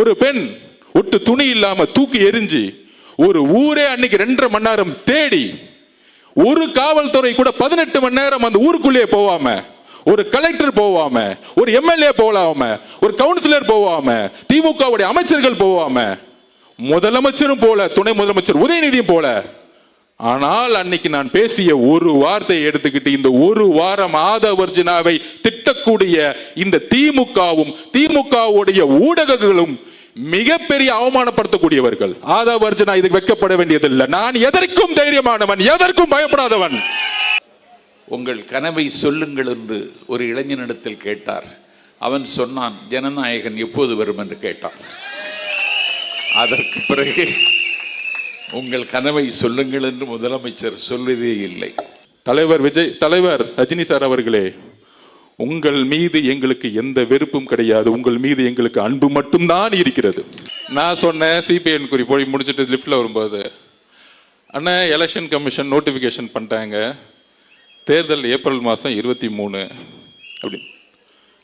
ஒரு பெண் ஒட்டு துணி இல்லாம தூக்கி எரிஞ்சு ஒரு ஊரே அன்னைக்கு 2.5 மணி நேரம் தேடி, ஒரு காவல்துறை கூட 18 மணி நேரம் அந்த ஊருக்குள்ளே போவாம, ஒரு கலெக்டர் போவாம, ஒரு எம்எல்ஏ போகாம, ஒரு கவுன்சிலர் போவாம, திமுகவுடைய அமைச்சர்கள் போவாம, முதலமைச்சரும் போல, துணை முதலமைச்சர் உதயநிதியும் போல. ஆனால் அன்னைக்கு நான் பேசிய ஒரு வார்த்தையை எடுத்துக்கிட்டு இந்த ஒரு வாரம் ஆதவர்ஜினாவை திட்டக்கூடிய இந்த திமுகவும் திமுகவுடைய ஊடகங்களும் மிகப்பெரிய அவமானப்படுத்தக்கூடியவர்கள். ஆதவர்ஜினா இதுக்கு வைக்கப்பட வேண்டியதில்லை. நான் எதற்கும் தைரியமானவன், எதற்கும் பயப்படாதவன். உங்கள் கனவை சொல்லுங்கள் என்று ஒரு இளைஞனிடத்தில் கேட்டார். அவன் சொன்னான், ஜனநாயகன் எப்போது வரும் என்று கேட்டான். அதற்கு பிறகு உங்கள் கனவை சொல்லுங்கள் என்று முதலமைச்சர் சொல்வதே இல்லை. தலைவர் ரஜினி சார் அவர்களே, உங்கள் மீது எங்களுக்கு எந்த வெறுப்பும் கிடையாது. உங்கள் மீது எங்களுக்கு அன்பு மட்டும்தான் இருக்கிறது. நான் சொன்னேன், சிபிஎன் குறி போய் முடிச்சுட்டு லிஃப்ட்ல வரும்போது, அண்ணா எலெக்ஷன் கமிஷன் நோட்டிஃபிகேஷன் பண்ணிட்டாங்க, தேர்தல் ஏப்ரல் மாதம் 23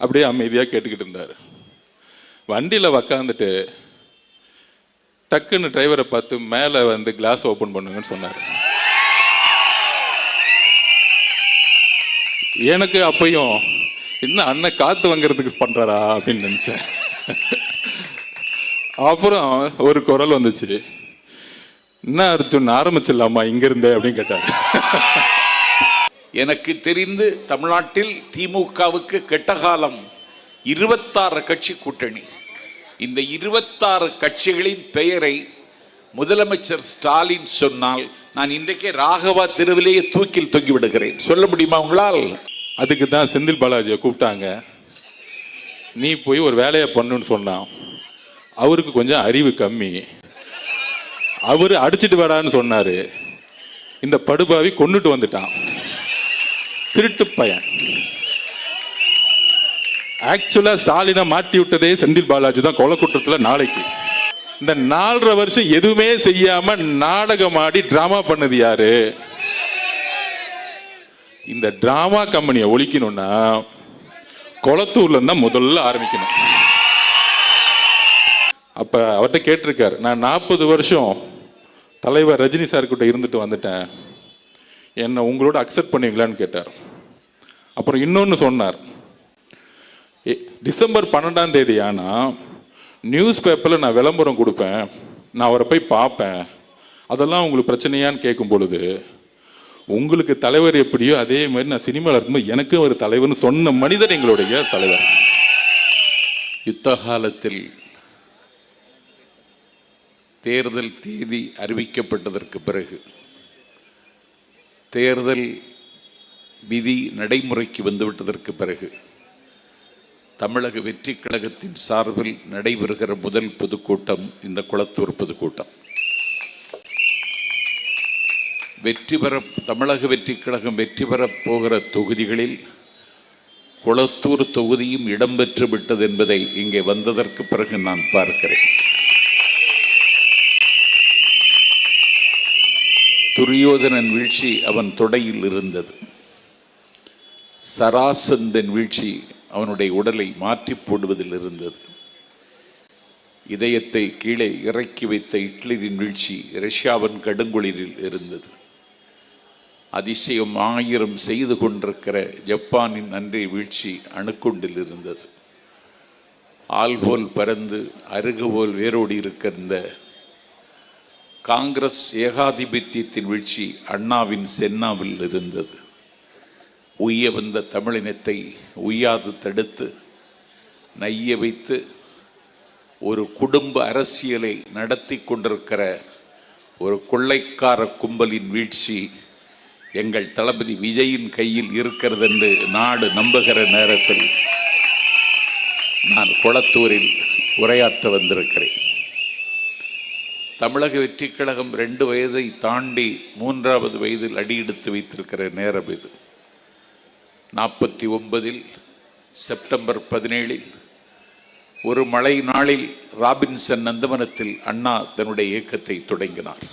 அப்படியே அமைதியாக கேட்டுக்கிட்டு இருந்தார். வண்டியில் உக்காந்துட்டு டக்குன்னு டிரைவரை பார்த்து மேலே வந்து கிளாஸ் ஓப்பன் பண்ணுங்கன்னு சொன்னார். எனக்கு அப்பையும் இன்னும் அண்ணன் காத்து வாங்கிறதுக்கு பண்றாரா அப்படின்னு நினைச்சேன். அப்புறம் ஒரு குரல் வந்துச்சு, என்ன அர்ஜுன் ஆரம்பிச்சிடலாமா இங்க இருந்தே அப்படின்னு கேட்டார். எனக்கு தெரிந்து தமிழ்நாட்டில் திமுகவுக்கு கெட்ட காலம் 26 கட்சி கூட்டணி. இந்த 26 கட்சிகளின் பெயரை முதலமைச்சர் ஸ்டாலின் சொன்னால் நான் இன்றைக்கே ராகவா தெருவிலேயே தூக்கில் தொங்கி விடுகிறேன். சொல்ல முடியுமா உங்களால்? அதுக்கு தான் செந்தில் பாலாஜியை கூப்பிட்டாங்க. நீ போய் ஒரு வேலையை பண்ணுன்னு சொன்னான். அவருக்கு கொஞ்சம் அறிவு கம்மி, அவரு அடிச்சுட்டு வரான்னு சொன்னாரு. இந்த படுபாவி கொண்டுட்டு வந்துட்டான், திருட்டு பையன். ஆக்சுவலா ஸ்டாலினை மாட்டி விட்டதே செந்தில் பாலாஜி தான் கொலை குற்றத்தில். நாளைக்கு இந்த 4.5 வருஷம் எதுவுமே செய்யாம நாடகம் ஆடி டிராமா பண்ணது யாரு? இந்த டிராமா கம்பெனியை ஒழிக்கணும்னா கொளத்தூர்ல இருந்தா முதல்ல ஆரம்பிக்கணும். அப்ப அவர்கிட்ட கேட்டிருக்காரு, நான் 40 வருஷம் தலைவர் ரஜினி சார் கிட்ட இருந்துட்டு வந்துட்டேன், என்னை உங்களோட அக்செப்ட் பண்ணுவீங்களான்னு கேட்டார். அப்புறம் இன்னொன்னு சொன்னார், டிசம்பர் 12ஆம் தேதி ஆனா நியூஸ் பேப்பர்ல நான் விளம்பரம் கொடுப்பேன், நான் அவரை போய் பார்ப்பேன், அதெல்லாம் உங்களுக்கு பிரச்சனையான்னு கேட்கும் பொழுது, உங்களுக்கு தலைவர் எப்படியோ அதே மாதிரி நான் சினிமாவில் இருக்கும்போது எனக்கு ஒரு தலைவர்னு சொன்ன மனிதர் எங்களுடைய தலைவர். யுத்த காலத்தில் தேர்தல் தேதி அறிவிக்கப்பட்டதற்கு பிறகு தேர்தல் விதி நடைமுறைக்கு வந்துவிட்டதற்கு பிறகு தமிழக வெற்றி கழகத்தின் சார்பில் நடைபெறுகிற முதல் பொதுக்கூட்டம் இந்த குளத்தூர் பொதுக்கூட்டம். தமிழக வெற்றி கழகம் வெற்றி பெறப் போகிற தொகுதிகளில் குளத்தூர் தொகுதியும் இடம்பெற்று விட்டது என்பதை இங்கே வந்ததற்கு பிறகு நான் பார்க்கிறேன். துரியோதனன் வீழ்ச்சி அவன் தொடையில் இருந்தது. சராசந்தன் வீழ்ச்சி அவனுடைய உடலை மாற்றி போடுவதில் இருந்தது. இதயத்தை கீழே இறக்கி வைத்த ஹிட்லரின் வீழ்ச்சி ரஷ்யாவின் கடுங்குளிரில் இருந்தது. அதிசயம் 1000 செய்து கொண்டிருக்கிற ஜப்பானின் அன்றைய வீழ்ச்சி அணுக்குண்டில் இருந்தது. ஆள்போல் பறந்து அருகுபோல் வேரோடி இருக்கிற காங்கிரஸ் ஏகாதிபத்தியத்தின் வீழ்ச்சி அண்ணாவின் சென்னாவில் இருந்தது. உய்ய வந்த தமிழினத்தை உய்யாது தடுத்து நைய வைத்து ஒரு குடும்ப அரசியலை நடத்தி கொண்டிருக்கிற ஒரு கொள்ளைக்கார கும்பலின் வீழ்ச்சி எங்கள் தளபதி விஜயின் கையில் இருக்கிறது என்று நாடு நம்புகிற நேரத்தில் நான் குளத்தூரில் உரையாற்ற வந்திருக்கிறேன். தமிழக வெற்றி கழகம் 2 வயதை தாண்டி 3வது வயதில் அடியெடுத்து வைத்திருக்கிற நேரம் இது. 49 செப்டம்பர் 17 ஒரு மழை நாளில் ராபின்சன் நந்தவனத்தில் அண்ணா தன்னுடைய இயக்கத்தை தொடங்கினார்.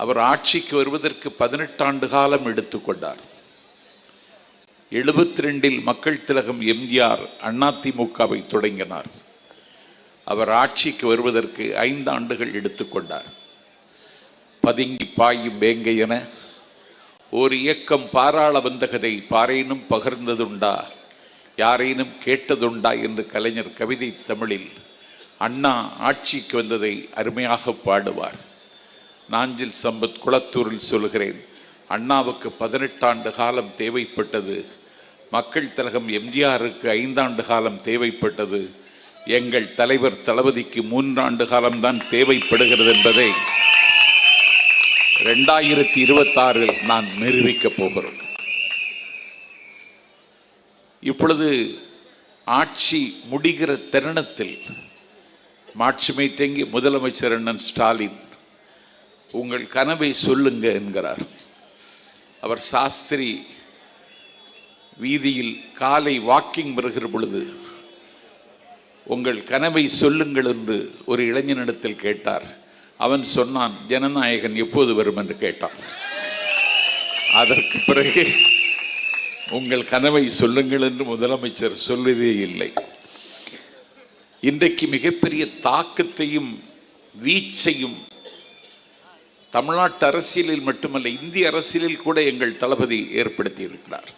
அவர் ஆட்சிக்கு வருவதற்கு 18 ஆண்டு காலம் எடுத்துக்கொண்டார். 72 மக்கள் திலகம் எம்ஜிஆர் அதிமுகவை தொடங்கினார். அவர் ஆட்சிக்கு வருவதற்கு 5 ஆண்டுகள் எடுத்துக்கொண்டார். பதுங்கி பாயும் வேங்கை என ஒரு இயக்கம் பாராள வந்தகதை பாரேனும் பகிர்ந்ததுண்டா, யாரேனும் கேட்டதுண்டா என்று கலைஞர் கவிதை தமிழில் அண்ணா ஆட்சிக்கு வந்ததை அருமையாக பாடுவார். நாஞ்சில் சம்பத் குளத்தூரில் சொல்கிறேன், அண்ணாவுக்கு 18 ஆண்டு காலம் தேவைப்பட்டது, மக்கள் திலகம் எம்ஜிஆருக்கு 5 ஆண்டு காலம் தேவைப்பட்டது, எங்கள் தலைவர் தளபதிக்கு 3 ஆண்டு காலம்தான் தேவைப்படுகிறது என்பதை 2026 நான் நிரூபிக்கப் போகிறோம். இப்பொழுது ஆட்சி முடிகிற தருணத்தில் மாட்சிமை தேங்கி முதலமைச்சர் அண்ணன் ஸ்டாலின் உங்கள் கனவை சொல்லுங்க என்கிறார். அவர் சாஸ்திரி வீதியில் காலை வாக்கிங் வருகிற பொழுது உங்கள் கனவை சொல்லுங்கள் என்று ஒரு இளைஞனிடத்தில் கேட்டார். அவன் சொன்னான், ஜனநாயகன் எப்போது வரும் என்று கேட்டான். அதற்கு பிறகு உங்கள் கனவை சொல்லுங்கள் என்று முதலமைச்சர் சொல்வதே இல்லை. இன்றைக்கு மிகப்பெரிய தாக்கத்தையும் வீச்சையும் தமிழ்நாட்டு அரசியலில் மட்டுமல்ல, இந்திய அரசியலில் கூட எங்கள் தளபதி ஏற்படுத்தி இருக்கிறார்.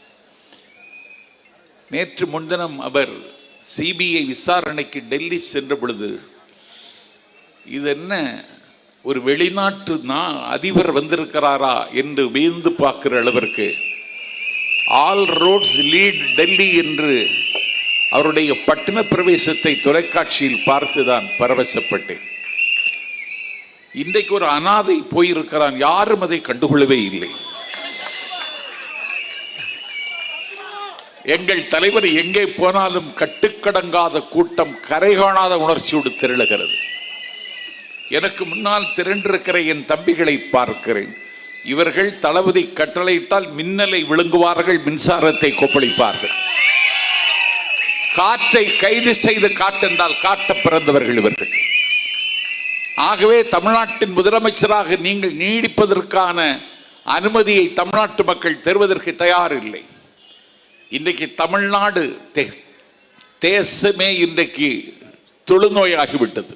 நேற்று முன்தினம் அவர் சிபிஐ விசாரணைக்கு டெல்லி சென்ற பொழுது, இது என்ன ஒரு வெளிநாட்டு அதிபர் வந்திருக்கிறாரா என்று வியந்து பார்க்கிற அளவிற்கு ஆல் ரோட்ஸ் லீட் டெல்லி என்று அவருடைய பட்டண பிரவேசத்தை தொலைக்காட்சியில் பார்த்துதான் பரவசப்பட்டேன். இன்றைக்கு ஒரு அனாதை போயிருக்கிறான், யாரும் அதை கண்டுகொள்ளவே இல்லை. எங்கள் தலைவர் எங்கே போனாலும் கட்டுக்கடங்காத கூட்டம், கரை காணாத உணர்ச்சியோடு திரளுகிறது. எனக்கு முன்னால் திரண்டிருக்கிற என் தம்பிகளை பார்க்கிறேன். இவர்கள் தளபதி கட்டளையிட்டால் மின்னலை விழுங்குவார்கள், மின்சாரத்தை கொப்பளிப்பார்கள். காற்றை கைது செய்து காட்டென்றால் காட்ட பிறந்தவர்கள் இவர்கள். ஆகவே தமிழ்நாட்டின் முதலமைச்சராக நீங்கள் நீடிப்பதற்கான அனுமதியை தமிழ்நாட்டு மக்கள் தருவதற்கு தயார் இல்லை. இன்றைக்கு தமிழ்நாடு தேசமே இன்றைக்கு தொழுநோயாகிவிட்டது,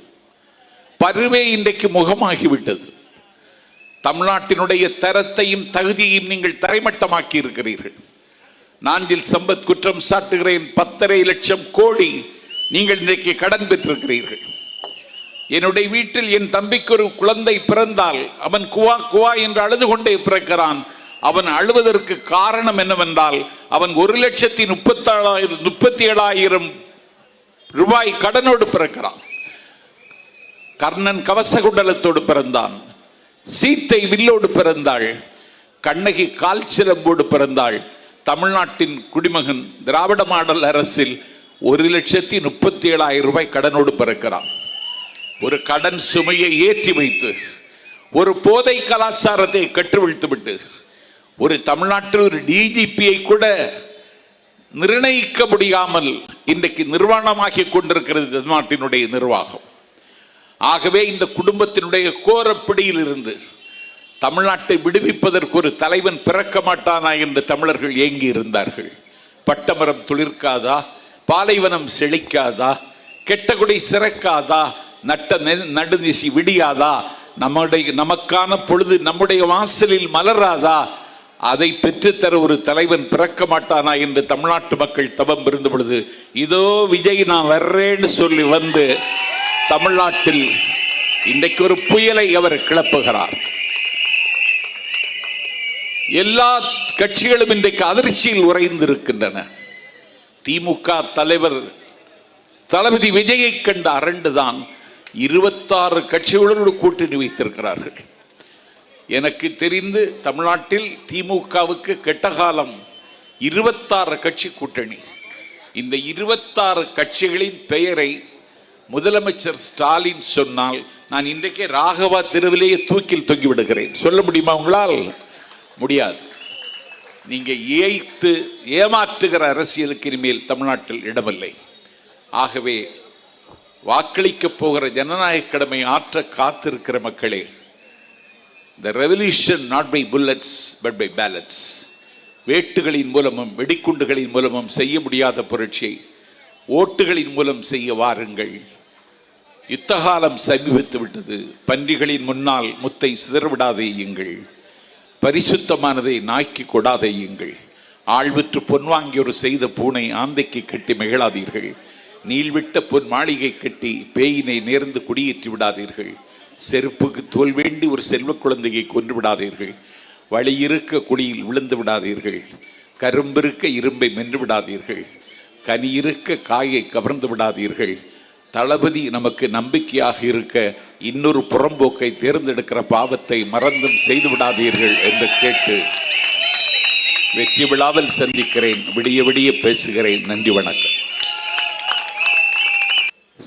பருவே இன்றைக்கு முகமாகிவிட்டது. தமிழ்நாட்டினுடைய தரத்தையும் தகுதியையும் நீங்கள் தரைமட்டமாக்கி இருக்கிறீர்கள். நாஞ்சில் சம்பத் குற்றம் சாட்டுகிறேன், 10.5 லட்சம் கோடி நீங்கள் இன்றைக்கு கடன் பெற்றிருக்கிறீர்கள். என்னுடைய வீட்டில் என் தம்பிக்கு ஒரு குழந்தை பிறந்தால் அவன் குவா குவா என்று அழுது கொண்டே பிறக்கிறான். அவன் அழுவதற்கு காரணம் என்னவென்றால், அவன் 1,37,000 ரூபாய் கடனோடு பிறக்கிறான். கர்ணன் கவசகுண்டலத்தோடு பிறந்தான், சீத்தை வில்லோடு பிறந்தாள், கண்ணகி கால் சிலம்போடு பிறந்தாள். தமிழ்நாட்டின் குடிமகன் திராவிட மாடல் அரசில் 1,37,000 ரூபாய் கடனோடு பிறக்கிறான். ஒரு கடன் சுமையை ஏற்றி வைத்து, ஒரு போதை கலாச்சாரத்தை கற்றுவிழ்த்து விட்டு, ஒரு தமிழ்நாட்டில் ஒரு டிஜிபியை கூட நிர்ணயிக்க முடியாமல் இன்றைக்கு நிர்வாணமாகி கொண்டிருக்கிறது தமிழ்நாட்டினுடைய நிர்வாகம். ஆகவே இந்த குடும்பத்தினுடைய கோரப்பிடியில் இருந்து தமிழ்நாட்டை விடுவிப்பதற்கு ஒரு தலைவன் பிறக்க மாட்டானா என்று தமிழர்கள் ஏங்கி இருந்தார்கள். பட்டமரம் துளிர்க்காதா, பாலைவனம் செழிக்காதா, கெட்டகுடி சிறக்காதா, நட்ட நடுநிசி விடியாதா, நமக்கான பொழுது நம்முடைய வாசலில் மலராதா, அதை பெற்றுத்தர ஒரு தலைவன் பிறக்க மாட்டானா என்று தமிழ்நாட்டு மக்கள் தவம் இருந்த பொழுது, இதோ விஜய் நான் வர்றேன்னு சொல்லி வந்து தமிழ்நாட்டில் இன்றைக்கு ஒரு புயலை அவர் கிளப்புகிறார். எல்லா கட்சிகளும் இன்றைக்கு அதிர்ச்சியில் உறைந்திருக்கின்றன. திமுக தலைவர் தளபதி விஜயை கண்ட அரண்டுதான் 26 கட்சிகளோடு கூட்டணி வைத்திருக்கிறார்கள். எனக்கு தெரிந்து தமிழ்நாட்டில் திமுகவுக்கு கெட்ட காலம் 26 கட்சி கூட்டணி. இந்த 26 கட்சிகளின் பெயரை முதலமைச்சர் ஸ்டாலின் சொன்னால் நான் இன்றைக்கே ராகவா தெருவிலேயே தூக்கில் தொங்கி விடுகிறேன். சொல்ல முடியுமா உங்களால்? முடியாது. நீங்க ஏமாற்றுகிற அரசியலுக்கு இனிமேல் தமிழ்நாட்டில் இடமில்லை. ஆகவே வாக்களிக்க போகிற ஜனநாயக கடமை ஆற்ற காத்திருக்கிற மக்களே, the revolution not by bullets but by ballots, வேட்டுகளின் மூலமும் வெடிக்குண்டுகளின் மூலமும் செய்ய முடியாத புரட்சியை ஓட்டுகளின் மூலம் செய்ய வாருங்கள். யுத்தகாலம் சமீபித்து விட்டது. பன்றிகளின் முன்னால் முத்தை சிதறவிடாதேயுங்கள். பரிசுத்தமானதை நாய்க்கு கொடாதேயுங்கள். ஆழ்விற்று பொன் வாங்கியோர் செய்த பூனை ஆந்தைக்கு கட்டி மகிழாதீர்கள். நீள்விட்ட பொன் மாளிகை கட்டி பேயினை நேர்ந்து குடியேற்றி விடாதீர்கள். செருப்புக்கு தோல் வேண்டி ஒரு செல்வ குழந்தையை கொன்று விடாதீர்கள். வழியிருக்க குடியில் விழுந்து விடாதீர்கள். கரும்பிருக்க இரும்பை மென்று விடாதீர்கள். கனியிருக்க காயை கவர்ந்து விடாதீர்கள். தளபதி நமக்கு நம்பிக்கையாக இருக்க இன்னொரு புறம்போக்கை தேர்ந்தெடுக்கிற பாவத்தை மறந்தும் செய்து விடாதீர்கள் என்று கேட்டு வெற்றி விழாவில் சந்திக்கிறேன். விடிய விடிய பேசுகிறேன். நன்றி, வணக்கம்.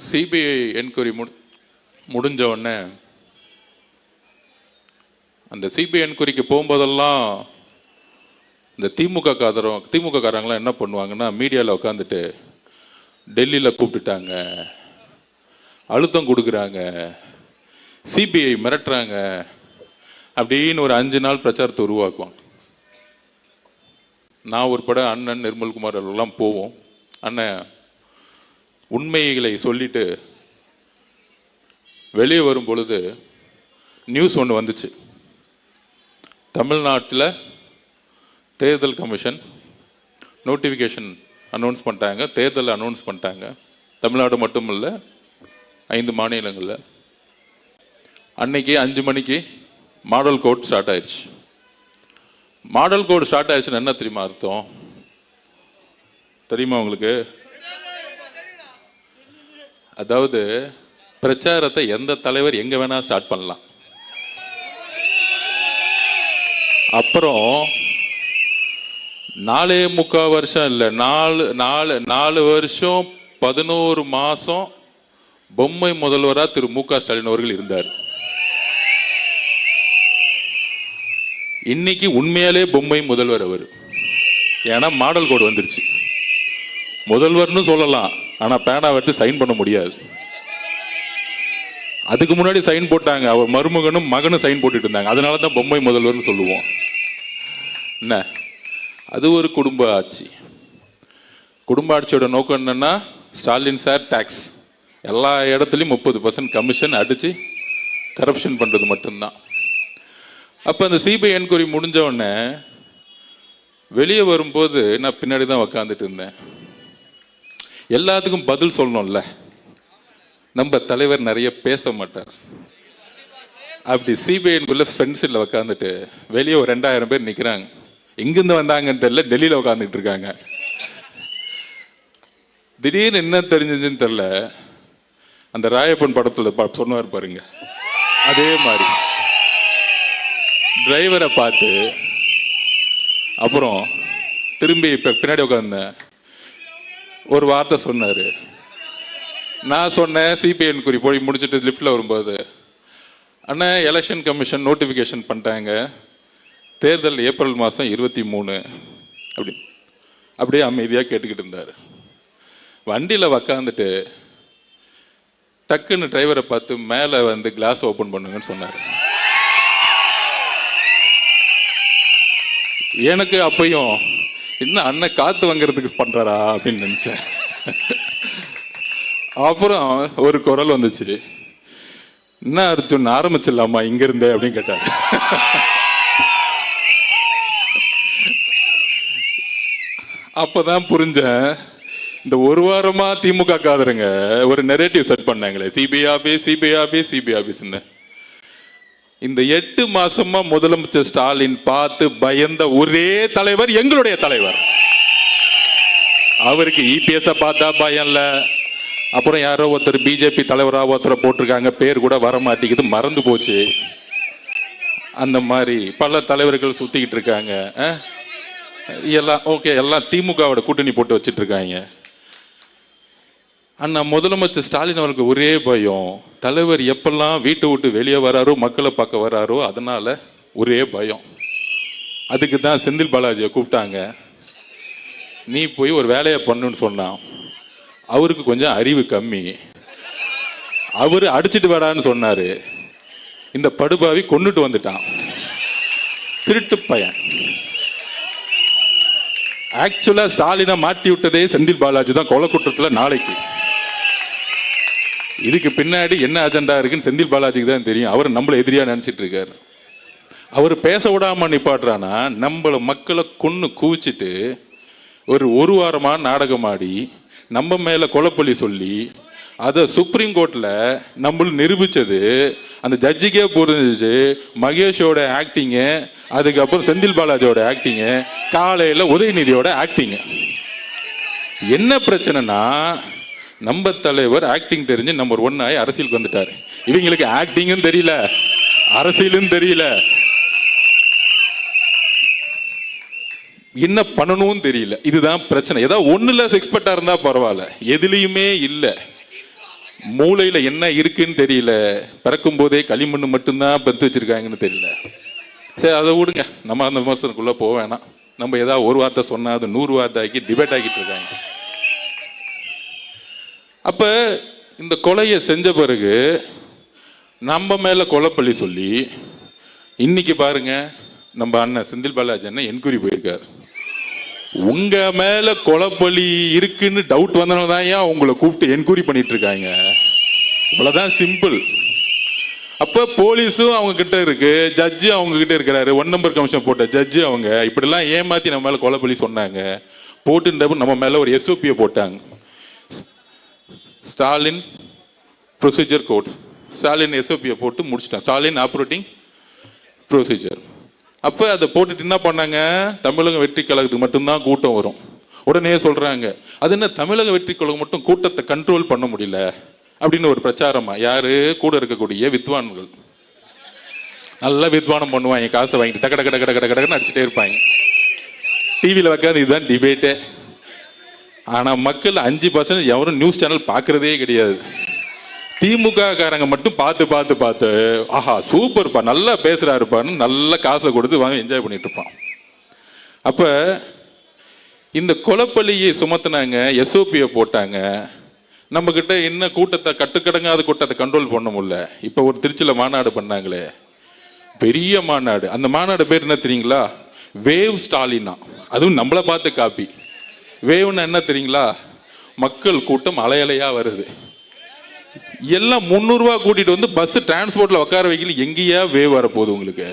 சிபிஐ என்கொயரி முடிஞ்ச உடனே அந்த சிபிஐ என்கொயரிக்கு போகும்போதெல்லாம் இந்த திமுக காரங்களாம் என்ன பண்ணுவாங்கன்னா, மீடியாவில் உட்காந்துட்டு டெல்லியில் கூப்பிட்டுட்டாங்க, அழுத்தம் கொடுக்குறாங்க, சிபிஐ மிரட்டுறாங்க அப்படின்னு ஒரு 5 நாள் பிரச்சாரத்தை உருவாக்குவாங்க. நான் உட்பட அண்ணன் நிர்மல்குமார் எல்லாம் போவோம். அண்ணன் உண்மைகளை சொல்லிட்டு வெளியே வரும் பொழுது நியூஸ் ஒன்று வந்துச்சு. தமிழ்நாட்டில் தேர்தல் கமிஷன் நோட்டிஃபிகேஷன் அனௌன்ஸ் பண்ணிட்டாங்க, தேர்தல் அனௌன்ஸ் பண்ணிட்டாங்க. தமிழ்நாடு மட்டும் இல்லை, 5 மாநிலங்களில். அன்னைக்கு 5 மணிக்கு மாடல் கோட் ஸ்டார்ட் ஆயிடுச்சு. மாடல் கோட் ஸ்டார்ட் ஆயிடுச்சுன்னு என்ன தெரியுமா அர்த்தம்? தெரியுமா உங்களுக்கு? அதாவது பிரச்சாரத்தை எந்த தலைவர் எங்க வேணா ஸ்டார்ட் பண்ணலாம். அப்புறம் 4.25 வருஷம் இல்லை, 4 வருஷம் 11 மாசம் பொம்மை முதல்வராக திரு மு.க. ஸ்டாலின் அவர்கள் இருந்தார். இன்னைக்கு உண்மையாலே பொம்மை முதல்வர் அவர். ஏன்னா மாடல் கோடு வந்துருச்சு. முதல்வர்னு சொல்லலாம், ஆனா பேனா எடுத்து சைன் பண்ண முடியாது. அதுக்கு முன்னாடி சைன் போட்டாங்க, அவர் மருமகனும் மகனும் சைன் போட்டுட்டு இருந்தாங்க. அதனால தான் பொம்மை முதல்வர்னு சொல்லுவோம். என்ன, அது ஒரு குடும்ப ஆட்சி. குடும்ப ஆட்சியோட நோக்கம் என்னன்னா, ஸ்டாலின் சார் டாக்ஸ் எல்லா இடத்துலையும் 30% கமிஷன் அடிச்சு கரப்ஷன் பண்றது மட்டும்தான். அப்ப அந்த சிபிஐ என்கொயரி முடிஞ்ச உடனே வெளியே வரும்போது நான் பின்னாடி தான் உக்காந்துட்டு இருந்தேன். எல்லாத்துக்கும் பதில் சொல்லணும்ல, நம்ம தலைவர் நிறைய பேச மாட்டார். அப்படி சிபிஐக்குள்ள ஃப்ரெண்ட்ஸில் உக்காந்துட்டு வெளியே ஒரு 2000 பேர் நிற்கிறாங்க. எங்கிருந்து வந்தாங்கன்னு தெரியல, டெல்லியில் உட்காந்துட்டு இருக்காங்க. திடீர்னு என்ன தெரிஞ்சிச்சுன்னு தெரியல, அந்த ராயப்பன் படத்தில் சொன்னார் பாருங்க, அதே மாதிரி டிரைவரை பார்த்து அப்புறம் திரும்பி பின்னாடி உட்காந்தேன். ஒரு வார்த்தை சொன்னார். நான் சொன்னேன், சிபிஐ என்கொயரி போய் முடிச்சுட்டு லிஃப்டில் வரும்போது, அண்ணா எலெக்ஷன் கமிஷன் நோட்டிஃபிகேஷன் பண்ணிட்டாங்க, தேர்தல் ஏப்ரல் மாதம் 23 அப்படியே அமைதியாக கேட்டுக்கிட்டு இருந்தார். வண்டியில் உக்காந்துட்டு டக்குன்னு டிரைவரை பார்த்து மேலே வந்து கிளாஸ் ஓப்பன் பண்ணுங்கன்னு சொன்னார். எனக்கு அப்பையும் இன்னும் அண்ணன் காற்று வாங்கிறதுக்கு பண்ணுறாரா அப்படின்னு நினச்சேன். அப்புறம் ஒரு குரல் வந்துச்சு, என்ன அர்ஜுன் ஆரம்பிச்சிடலாமா இங்கிருந்தே அப்படின்னு கேட்டார். அப்பதான் புரிஞ்சேன், இந்த ஒரு வாரமா திமுக காதருங்க ஒரு நெரேட்டிவ் செட் பண்ணாங்களே, சிபிஐ ஆபீஸ்ன்னு. இந்த 8 மாசமா முதலமைச்சர் ஸ்டாலின் பார்த்து பயந்த ஒரே தலைவர் எங்களுடைய தலைவர். அவருக்கு இபிஎஸ் பார்த்தா பயம் இல்ல. அப்புறம் யாரோ ஒருத்தர் பிஜேபி தலைவராக ஒருத்தரை போட்டிருக்காங்க, பேர் கூட வர மாட்டேங்குது, மறந்து போச்சு. அந்த மாதிரி பல தலைவர்கள் சுத்திக்கிட்டு இருக்காங்க. எல்லாம் ஓகே, எல்லாம் திமுகவோட கூட்டணி போட்டு வச்சிட்டு இருக்காங்க. அண்ணா முதலமைச்சர் ஸ்டாலின் அவருக்கு ஒரே பயம், தலைவர் எப்பெல்லாம் வீட்டை விட்டு வெளியே வராரோ, மக்களை பார்க்க வராரோ, அதனால ஒரே பயம். அதுக்கு தான் செந்தில் பாலாஜியை கூப்பிட்டாங்க. நீ போய் ஒரு வேலையை பண்ணுன்னு சொன்னான். அவருக்கு கொஞ்சம் அறிவு கம்மி, அவரு அடிச்சுட்டு வரான்னு சொன்னாரு. இந்த படுபாவி கொன்னுட்டு வந்துட்டான், திருட்டு பையன். ஆக்சுவலா ஸ்டாலினை மாட்டி விட்டதே செந்தில் பாலாஜி தான் கொலை குற்றத்துல. நாளைக்கு இதுக்கு பின்னாடி என்ன அஜெண்டா இருக்குன்னு செந்தில் பாலாஜிக்கு தான் தெரியும். அவர் நம்மள எதிரியா நினைச்சிட்டு இருக்காரு. அவர் பேச விடாம நிப்பாட்டுறானா, நம்மள மக்களை கொன்னு குவிச்சிட்டு ஒரு வாரமா நாடகம் ஆடி நம்ம மேல கொலைப்பள்ளி சொல்லி அதை சுப்ரீம் கோர்ட்ல நம்மள நிரூபிச்சது. அந்த ஜட்ஜிக்கே புரிஞ்சிச்சு மகேஷோட ஆக்டிங்கு, அதுக்கப்புறம் செந்தில் பாலாஜியோட ஆக்டிங்கு, காலையில உதயநிதியோட ஆக்டிங்கு. என்ன பிரச்சனைனா, நம்ம தலைவர் ஆக்டிங் தெரிஞ்சு நம்பர் 1 ஆகி அரசியலுக்கு வந்துட்டார். இவங்களுக்கு ஆக்டிங்கும் தெரியல, அரசியலும் தெரியல, என்ன பண்ணணும் தெரியல. இதுதான் பிரச்சனை. ஏதாவது ஒண்ணுல எக்ஸ்பர்ட்டா இருந்தா பரவாயில்ல, எதுலையுமே இல்லை. மூளையில என்ன இருக்குன்னு தெரியல. பிறக்கும் போதே களிமண் மட்டும்தான் பெற்று வச்சிருக்காங்கன்னு தெரியல. சரி, அதை விடுங்க, நம்ம அந்த விமர்சனக்குள்ள போக வேணாம். நம்ம ஏதாவது ஒரு வார்த்தை சொன்னா அது 100 வார்த்தை ஆக்கி டிபேட் ஆக்கிட்டு இருக்காங்க. அப்ப இந்த கொலையை செஞ்ச பிறகு நம்ம மேல கொலைப்பள்ளி சொல்லி இன்னைக்கு பாருங்க, நம்ம அண்ணன் செந்தில் பாலாஜி அண்ணன் என்கொயரி போயிருக்காரு. உங்க மேல கொலைப்பள்ளி இருக்குன்னு டவுட் வந்தனால தான் ஏன் உங்களை கூப்பிட்டு என்கொயரி பண்ணிட்டு இருக்காங்க. இவ்வளவுதான் சிம்பிள். அப்ப போலீஸும் அவங்க கிட்ட இருக்கு, ஜட்ஜு அவங்க கிட்ட இருக்கிறாரு. 1 நம்பர் கமிஷன் போட்ட ஜட்ஜு அவங்க இப்படிலாம் ஏமாத்தி நம்ம மேல கொலைப்பள்ளி சொன்னாங்க. போட்டு நம்ம மேல ஒரு SOP போட்டாங்க, Stalin procedure code. Stalin SOP போட்டு முடிச்சிட்டான், ஸ்டாலின் ஆப்ரேட்டிங் ப்ரொசீஜர். அப்போ அதை போட்டுட்டு என்ன பண்ணாங்க, தமிழக வெற்றி கழகத்துக்கு மட்டும்தான் கூட்டம் வரும். உடனே சொல்றாங்க, அது என்ன தமிழக வெற்றி கழகம் மட்டும் கூட்டத்தை கண்ட்ரோல் பண்ண முடியல அப்படின்னு ஒரு பிரச்சாரமா. யாரு கூட இருக்கக்கூடிய வித்வான்கள், நல்லா வித்வானம் பண்ணுவாங்க, காசை வாங்கிட்டு டக்க டக்க டக்க டக்க டக்குன்னு அடிச்சுட்டே இருப்பாங்க. டிவியில் வைக்காது, இதுதான் டிபேட்டே. ஆனா மக்கள் 5% எவரும் நியூஸ் சேனல் பார்க்கறதே கிடையாது. திமுக காரங்க மட்டும் பார்த்து ஆஹா சூப்பர்ப்பா, நல்லா பேசுறாருப்பான்னு நல்ல காசை கொடுத்து வாங்கி என்ஜாய் பண்ணிட்டு இருப்பான். அப்ப இந்த கொலைப்பள்ளியை சுமத்துனாங்க, SOP போட்டாங்க. நம்ம கிட்ட என்ன கூட்டத்தை கட்டுக்கடங்காத கூட்டத்தை கண்ட்ரோல் பண்ண முடியல. இப்ப ஒரு திருச்சியில மாநாடு பண்ணாங்களே, பெரிய மாநாடு. அந்த மாநாடு பேர் என்ன தெரியுங்களா? வேவ் ஸ்டாலினா. அதுவும் நம்மளை பார்த்து காப்பி. வேவ்னா என்ன தெரியுங்களா? மக்கள் கூட்டம் அலையலையா வருது. எல்லாம் 300 ரூபா கூட்டிட்டு வந்து பஸ் டிரான்ஸ்போர்ட்ல உட்கார வைக்கல. எங்கேயா வேவ் வரப்போகுது உங்களுக்கு?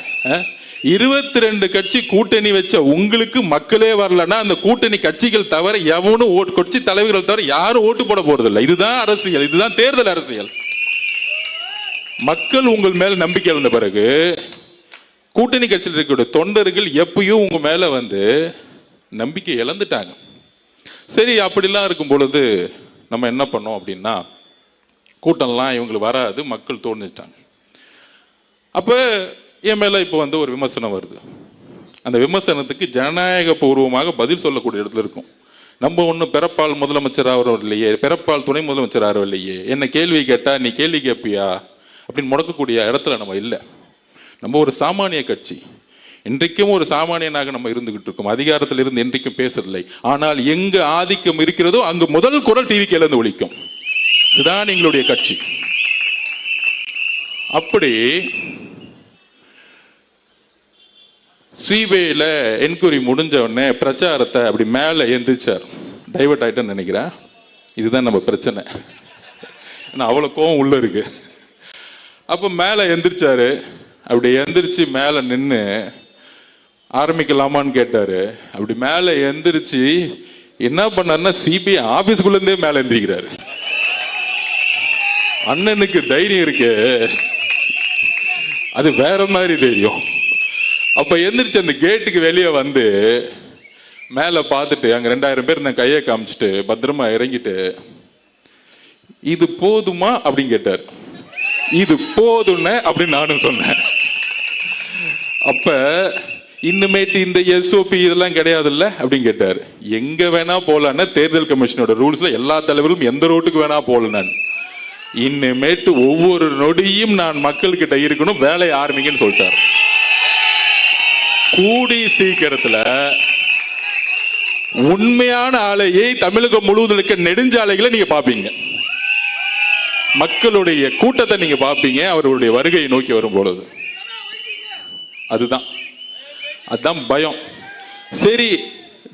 22 கட்சி கூட்டணி வச்ச உங்களுக்கு மக்களே வரலன்னா அந்த கூட்டணி கட்சிகள் தவிர எவனும் கட்சி தலைவர்கள் தவிர யாரும் ஓட்டு போட போறது இல்லை. இதுதான் அரசியல், இதுதான் தேர்தல் அரசியல். மக்கள் உங்கள் மேல நம்பிக்கை இழந்த பிறகு கூட்டணி கட்சியில் இருக்கிற தொண்டர்கள் எப்பயும் உங்க மேல வந்து நம்பிக்கை இழந்துட்டாங்க. சரி, அப்படிலாம் இருக்கும் பொழுது நம்ம என்ன பண்ணோம் அப்படின்னா, கூட்டம்லாம் இவங்களுக்கு வராது, மக்கள் தோணிச்சிட்டாங்க. அப்போ என் மேலே இப்போ வந்து ஒரு விமர்சனம் வருது. அந்த விமர்சனத்துக்கு ஜனநாயக பூர்வமாக பதில் சொல்லக்கூடிய இடத்துல இருக்கும். நம்ம ஒன்றும் பிறப்பால் முதலமைச்சர் ஆகிறவில்லையே, பிறப்பால் துணை முதலமைச்சர் ஆகிறவில்லையே, என்ன கேள்வி கேட்டால் நீ கேள்வி கேட்பியா அப்படின்னு முடக்கக்கூடிய இடத்துல நம்ம இல்லை. நம்ம ஒரு சாமானிய கட்சி, இன்றைக்கும் ஒரு சாமானியனாக நம்ம இருந்துகிட்டு இருக்கோம். அதிகாரத்தில் இருந்து இன்றைக்கும் பேசவில்லை. ஆனால் எங்கு ஆதிக்கம் இருக்கிறதோ அங்கு முதல் குரல் டிவிக்கு இழந்து ஒழிக்கும். இதுதான் எங்களுடைய கட்சி. அப்படி சிபிஐல என்கொயரி முடிஞ்ச உடனே பிரச்சாரத்தை அப்படி மேலே எந்திரிச்சார். டைவர்ட் ஆயிட்டேன்னு நினைக்கிறேன். இதுதான் நம்ம பிரச்சனை. அவ்வளோ கோவம் உள்ள இருக்கு. அப்போ மேலே எந்திரிச்சாரு. அப்படி எந்திரிச்சு மேலே நின்று ஆரம்பிக்கலாமான்னு கேட்டாரு. அப்படி மேலே எந்திரிச்சு என்ன பண்ணாருன்னா, சிபிஐ ஆபீஸ்குள்ள இருந்தே மேலே எந்திரிக்கிறாரு. அண்ணனுக்கு தைரியம் இருக்கு, அது வேற மாதிரி தைரியம். அப்ப எந்திரிச்சு அந்த கேட்டுக்கு வெளியே வந்து மேல பார்த்துட்டு அங்க 2000 பேர் நான் கையை காமிச்சிட்டு பத்திரமா இறங்கிட்டு, இது போதுமா அப்படின்னு கேட்டார். இது போதும்னு அப்படின்னு நானும் சொன்னேன். அப்ப இன்னுமேட்டு இந்த SOP இதெல்லாம் கிடையாதுல்ல அப்படின்னு கேட்டார். எங்க வேணா போலான்னு தேர்தல் கமிஷனோட ரூல்ஸ்ல எல்லா தலைவரும் எந்த ரோட்டுக்கு வேணா போல. இன்னுமேட்டு ஒவ்வொரு நொடியும் நான் மக்கள் கிட்ட இருக்கணும், வேலையை ஆரம்பிங்கன்னு சொல்லிட்டார். கூடி சீக்கிரத்துல உண்மையான ஆலையை தமிழகம் முழுவதும் இருக்க நெடுஞ்சாலைகளை நீங்க பாப்பீங்க. மக்களுடைய கூட்டத்தை நீங்க பாப்பீங்க அவருடைய வருகையை நோக்கி வரும் பொழுது. அதுதான் பயம். சரி,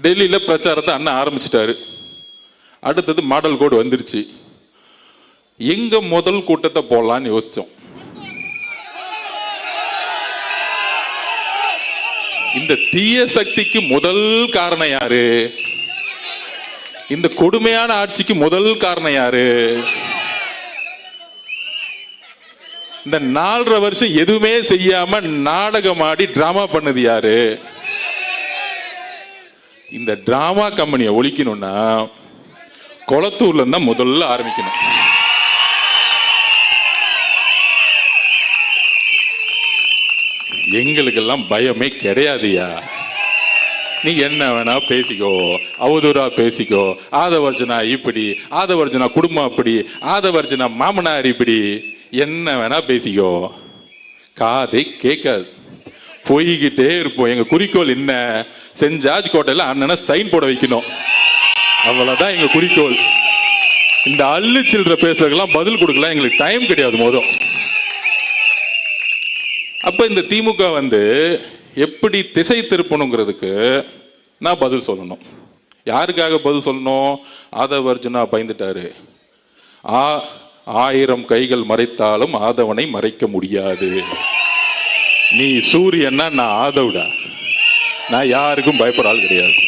டெல்லியில பிரச்சாரத்தை அண்ணன் ஆரம்பிச்சிட்டாரு. அடுத்தது மாடல் கோடு வந்துருச்சு. எங்க முதல் கூட்டத்தை போடலான்னு யோசிச்சோம். இந்த தீய சக்திக்கு முதல் காரணம் யாரு? இந்த கொடுமையான ஆட்சிக்கு முதல் காரணம் யாரு? இந்த 4.5 வருஷம் எதுவுமே செய்யாம நாடகம் ஆடி டிராமா பண்ணது யாரு? இந்த டிராமா கம்பெனியை ஒழிக்கணும்னா கொளத்தூர்ல இருந்தா முதல்ல ஆரம்பிக்கணும். எங்களுக்கெல்லாம் பயமே கிடையாதுயா. நீ என்ன வேணா பேசிக்கோ, அவதூறா பேசிக்கோ. ஆதவர்ஜனா இப்படி, ஆதவர்ஜனா குடும்பம் அப்படி, ஆதவர்ஜனா மாமனார் இப்படி, என்ன வேணா பேசிக்கோ. காதை கேட்காது, போய்கிட்டே இருப்போம். எங்க குறிக்கோள் என்ன? சென்ட் ஜார்ஜ் கோட்டையில அண்ணனை சைன் போட வைக்கணும். அவ்வளவுதான் எங்க குறிக்கோள். இந்த அள்ளு சில்லற பேசுறதுக்கெல்லாம் பதில் கொடுக்கலாம் எங்களுக்கு டைம் கிடையாது மோதும். அப்ப இந்த திமுக எப்படி திசை திருப்பணுங்கிறதுக்கு நான் பதில் சொல்லணும். யாருக்காக பதில் சொல்லணும்? ஆதவர்ஜுனா பயந்துட்டாரு. 1000 கைகள் மறைத்தாலும் ஆதவனை மறைக்க முடியாது. நீ சூரியன்னா நான் ஆதவுடா. நான் யாருக்கும் பயப்பட ஆள் கிடையாது.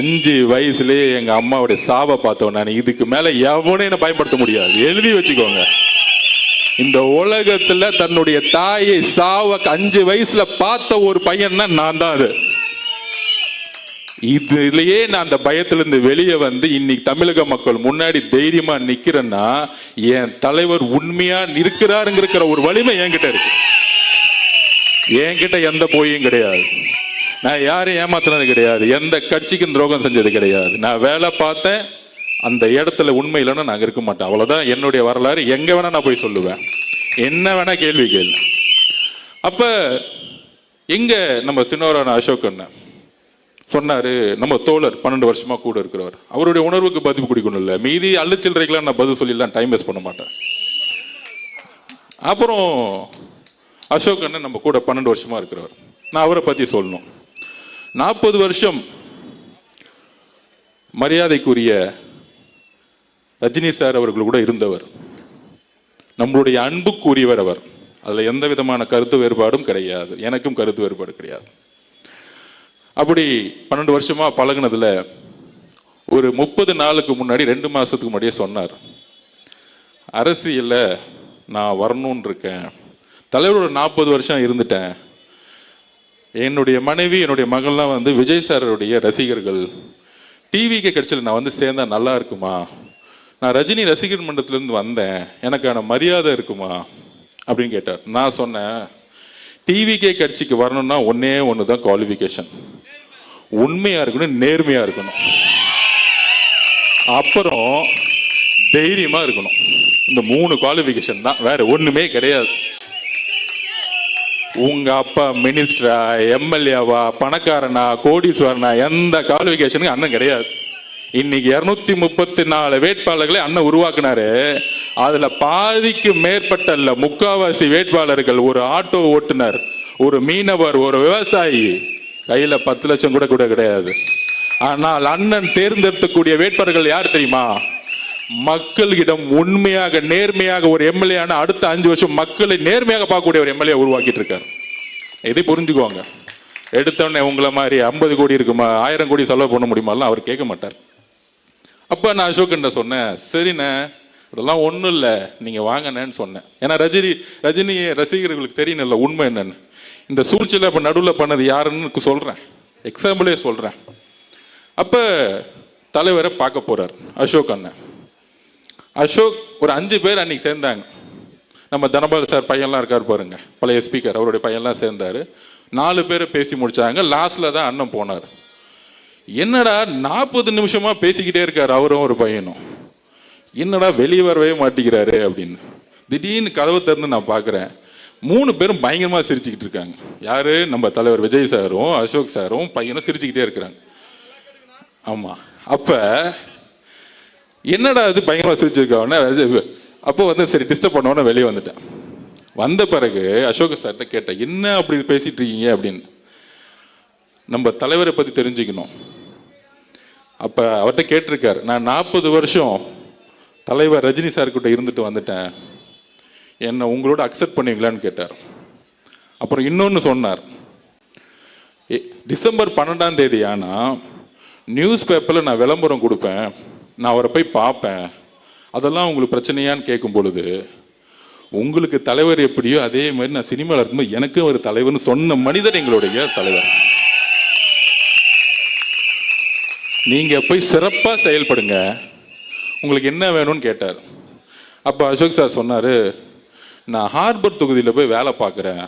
5 வயசுலேயே எங்க அம்மாவுடைய சாவை பார்த்தவன் நான். இதுக்கு மேல எவனையும் என்ன பயன்படுத்த முடியாது. எழுதி வச்சுக்கோங்க. இந்த உலகத்துல தன்னுடைய தாயை சாவ 5 வயசுல பார்த்த ஒரு பையன் தான் நான் தான். அது இதுலயே நான் அந்த பயத்திலிருந்து வெளியே இன்னைக்கு தமிழக மக்கள் முன்னாடி தைரியமா நிக்கிறேன்னா என் தலைவர் உண்மையா இருக்கிறாருங்கிற ஒரு வலிமை என்கிட்ட இருக்கு. என்கிட்ட எந்த போயும் கிடையாது. நான் யாரையும் ஏமாத்தினது கிடையாது. எந்த கட்சிக்கும் துரோகம் செஞ்சது கிடையாது. நான் வேலை பார்த்தேன். அந்த இடத்துல உண்மை இல்லைன்னா நாங்கள் இருக்க மாட்டேன். அவ்வளோதான் என்னுடைய வரலாறு. எங்கே வேணா நான் போய் சொல்லுவேன். என்ன வேணா கேள்வி கேள்வி. அப்போ எங்க நம்ம சின்னவரான அசோக் அண்ணன் சொன்னாரு, நம்ம தோழர் 12 வருஷமா கூட இருக்கிறவர், அவருடைய உணர்வுக்கு பதிவு குடிக்கணும் இல்லை. மீதி அள்ளுச்சில்லறைக்கெல்லாம் நான் பதில் சொல்லிடலாம், டைம் வேஸ்ட் பண்ண மாட்டேன். அப்புறம் அசோக் அண்ணன் நம்ம கூட 12 வருஷமா இருக்கிறவர். நான் அவரை பற்றி சொல்லணும். 40 வருஷம் மரியாதைக்குரிய ரஜினி சார் அவர்கள் கூட இருந்தவர். நம்மளுடைய அன்புக்குரியவர் அவர். அதில் எந்த விதமான கருத்து வேறுபாடும் கிடையாது. எனக்கும் கருத்து வேறுபாடு கிடையாது. அப்படி 12 வருஷமா பழகுனதுல ஒரு 30 நாளுக்கு முன்னாடி 2 மாசத்துக்கு முன்னாடியே சொன்னார், அரசியல்ல நான் வரணும்னு இருக்கேன். தலைவரோட 40 வருஷம் இருந்துட்டேன். என்னுடைய மனைவி என்னுடைய மகள்லாம் விஜய் சாருடைய ரசிகர்கள். டிவிக்கு கட்சியில் நான் சேர்ந்தா நல்லா இருக்குமா? நான் ரஜினி ரசிகர் மன்றத்திலிருந்து வந்தேன், எனக்கான மரியாதை இருக்குமா அப்படின்னு கேட்டார். நான் சொன்னேன், டிவிகே கட்சிக்கு வரணும்னா ஒன்று தான் குவாலிஃபிகேஷன். உண்மையா இருக்கணும், நேர்மையா இருக்கணும், அப்புறம் தைரியமா இருக்கணும். இந்த 3 குவாலிஃபிகேஷன் தான், வேற ஒண்ணுமே கிடையாது. உங்க அப்பா மினிஸ்டரா, எம்எல்ஏவா, பணக்காரனா, கோடீஸ்வரனா, எந்த குவாலிஃபிகேஷனுக்கு அண்ணன் கிடையாது. இன்னைக்கு 234 வேட்பாளர்களை அண்ணன் உருவாக்குனாரு. அதுல பாதிக்கு மேற்பட்ட இல்ல, 3/4 வேட்பாளர்கள் ஒரு ஆட்டோ ஓட்டுநர், ஒரு மீனவர், ஒரு விவசாயி. கையில 10 லட்சம் கூட கிடையாது. ஆனால் அண்ணன் தேர்ந்தெடுக்கக்கூடிய வேட்பாளர்கள் யார் தெரியுமா? மக்களிடம் உண்மையாக நேர்மையாக ஒரு எம்எல்ஏ அடுத்த 5 வருஷம் மக்களை நேர்மையாக பார்க்கக்கூடிய ஒரு எம்எல்ஏ உருவாக்கிட்டு இருக்காரு. இதை புரிஞ்சுக்கோங்க. எடுத்தோடனே உங்களை மாதிரி 50 கோடி இருக்குமா, 1000 கோடி செலவு பண்ண முடியுமாலாம் அவர் கேட்க மாட்டார். அப்ப நான் அசோக் சொன்னேன், சரிண்ணே அதெல்லாம் ஒன்றும் இல்லை, நீங்க வாங்கண்ணேன்னு சொன்னேன். ஏன்னா ரஜினி ரசிகர்களுக்கு தெரியல உண்மை என்னன்னு. இந்த சூழ்ச்சியில் இப்போ நடுவில் பண்ணது யாருன்னு சொல்றேன், எக்ஸாம்பிளே சொல்றேன். அப்ப தலைவரை பார்க்க போறார் அசோக் அண்ணன். அசோக் ஒரு 5 பேர் அன்னைக்கு சேர்ந்தாங்க. நம்ம தனபால் சார் பையன்லாம் இருக்கார் பாருங்க, பழைய ஸ்பீக்கர், அவருடைய பையன்லாம் சேர்ந்தாரு. 4 பேரை பேசி முடிச்சாங்க. லாஸ்ட்ல தான் அண்ணன் போனார். என்னடா 40 நிமிஷமா பேசிக்கிட்டே இருக்காரு அவரும் ஒரு பையனும், என்னடா வெளியே வரவே மாட்டேங்கிறாரு அப்படின்னு. திடீர்னு கதவை திறந்து நான் பார்க்குறேன், 3 பேரும் பயங்கரமா சிரிச்சுக்கிட்டு இருக்காங்க. யாரு? நம்ம தலைவர் விஜய் சாரும் அசோக் சாரும் பையனும் சிரிச்சுக்கிட்டே இருக்கிறாங்க. ஆமா. அப்ப என்னடா இது பயங்கரமா சிரிச்சிருக்காங்க. அப்போ சரி டிஸ்டர்ப் பண்ணோன்னு வெளியே வந்துட்டேன். வந்த பிறகு அசோக் சார்கிட்ட கேட்டேன், என்ன அப்படி பேசிட்டு இருக்கீங்க அப்படின்னு. நம்ம தலைவரை பத்தி தெரிஞ்சுக்கணும். அப்ப அவர்கிட்ட கேட்டிருக்காரு, நான் 40 வருஷம் தலைவர் ரஜினி சார் கிட்ட இருந்துட்டு வந்துட்டேன், என்னை உங்களோட அக்செப்ட் பண்ணுவீங்களான்னு கேட்டார். அப்புறம் இன்னொன்று சொன்னார், டிசம்பர் 12ஆம் தேதி ஆனால் நியூஸ் பேப்பரில் நான் விளம்பரம் கொடுப்பேன், நான் அவரை போய் பார்ப்பேன், அதெல்லாம் உங்களுக்கு பிரச்சனையான்னு கேட்கும் பொழுது, உங்களுக்கு தலைவர் எப்படியோ அதே மாதிரி நான் சினிமாவில் இருக்கும்போது எனக்கு ஒரு தலைவர்னு சொன்ன மனிதர் எங்களுடைய தலைவர். நீங்கள் போய் சிறப்பாக செயல்படுங்க, உங்களுக்கு என்ன வேணும்னு கேட்டார். அப்போ அசோக் சார் சொன்னார், நான் ஹார்பர் தொகுதியில் போய் வேலை பார்க்குறேன்.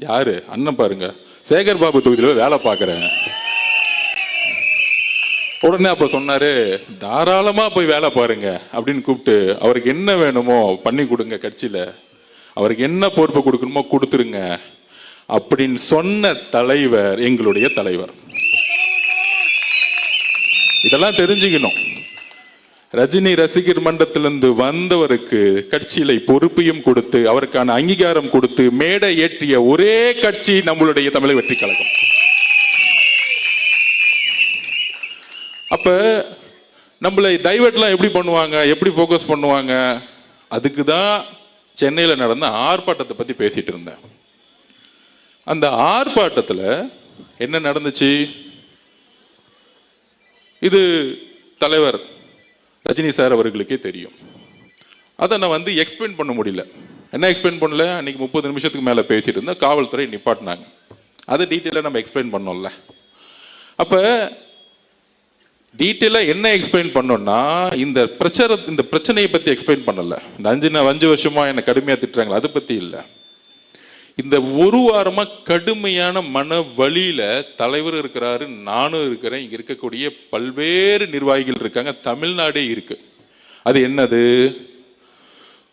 யார் அண்ணன் பாருங்க, சேகர் பாபு தொகுதியில் போய் வேலை பார்க்குறேன். உடனே அப்போ சொன்னார், தாராளமாக போய் வேலை பாருங்க அப்படின்னு கூப்பிட்டு அவருக்கு என்ன வேணுமோ பண்ணி கொடுங்க, கட்சியில் அவருக்கு என்ன பொறுப்பு கொடுக்கணுமோ கொடுத்துருங்க அப்படின்னு சொன்ன தலைவர் எங்களுடைய தலைவர். இதெல்லாம் தெரிஞ்சுக்கணும். ரஜினி ரசிகர் மன்றத்திலிருந்து வந்தவருக்கு கட்சியில பொறுப்பையும் கொடுத்து அவருக்கான அங்கீகாரம் கொடுத்து மேடை ஏற்றிய ஒரே கட்சி நம்மளுடைய தமிழக வெற்றி கழகம். அப்ப நம்மளை டைவர்ட்லாம் எப்படி பண்ணுவாங்க, எப்படி ஃபோக்கஸ் பண்ணுவாங்க, அதுக்கு தான் சென்னையில் நடந்த ஆர்ப்பாட்டத்தை பத்தி பேசிட்டு இருந்தேன். அந்த ஆர்ப்பாட்டத்தில் என்ன நடந்துச்சு, இது தலைவர் ரஜினி சார் அவர்களுக்கே தெரியும். அதை நான் எக்ஸ்பிளைன் பண்ண முடியல. என்ன எக்ஸ்பிளைன் பண்ணல, அன்னைக்கு 30 நிமிஷத்துக்கு மேலே பேசிட்டு இருந்தேன், காவல்துறை நிப்பாட்டினாங்க. அதை டீட்டெயிலாக நம்ம எக்ஸ்பிளைன் பண்ணோம்ல. அப்போ டீட்டெயிலாக என்ன எக்ஸ்பிளைன் பண்ணோம்னா, இந்த பிரச்சனையை பற்றி எக்ஸ்பிளைன் பண்ணல. இந்த 5 வருஷமா என்னை கடுமையாக திட்டுறாங்களா, அதை பற்றி இல்லை. இந்த ஒரு வாரமாக கடுமையான மன வழியில தலைவர் இருக்கிறாரு, நானும் இருக்கிறேன், இங்கே இருக்கக்கூடிய பல்வேறு நிர்வாகிகள் இருக்காங்க, தமிழ்நாடே இருக்கு. அது என்னது,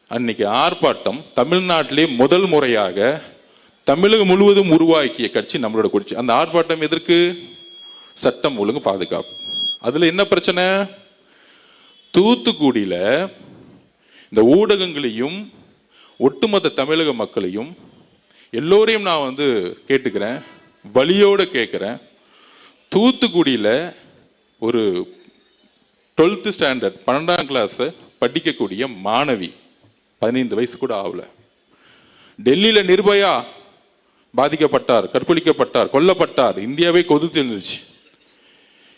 அன்னைக்கு ஆர்ப்பாட்டம் தமிழ்நாட்டிலே முதல் முறையாக தமிழகம் முழுவதும் உருவாக்கிய கட்சி நம்மளோட கட்சி. அந்த ஆர்ப்பாட்டம் எதற்கு, சட்டம் ஒழுங்கு பாதுகாப்பு. அதுல என்ன பிரச்சனை, தூத்துக்குடியில இந்த ஊடகங்களையும் ஒட்டுமொத்த தமிழக மக்களையும் எல்லோரையும் நான் கேட்டுக்கிறேன், வலியோடு கேட்குறேன். தூத்துக்குடியில் ஒரு 12th ஸ்டாண்டர்ட் 12ஆம் கிளாஸ் படிக்கக்கூடிய மாணவி, 15 வயசு கூட ஆகல, டெல்லியில் நிர்பயா பாதிக்கப்பட்டார், கற்பழிக்கப்பட்டார், கொல்லப்பட்டார், இந்தியாவே கொதித்து இருந்துச்சு.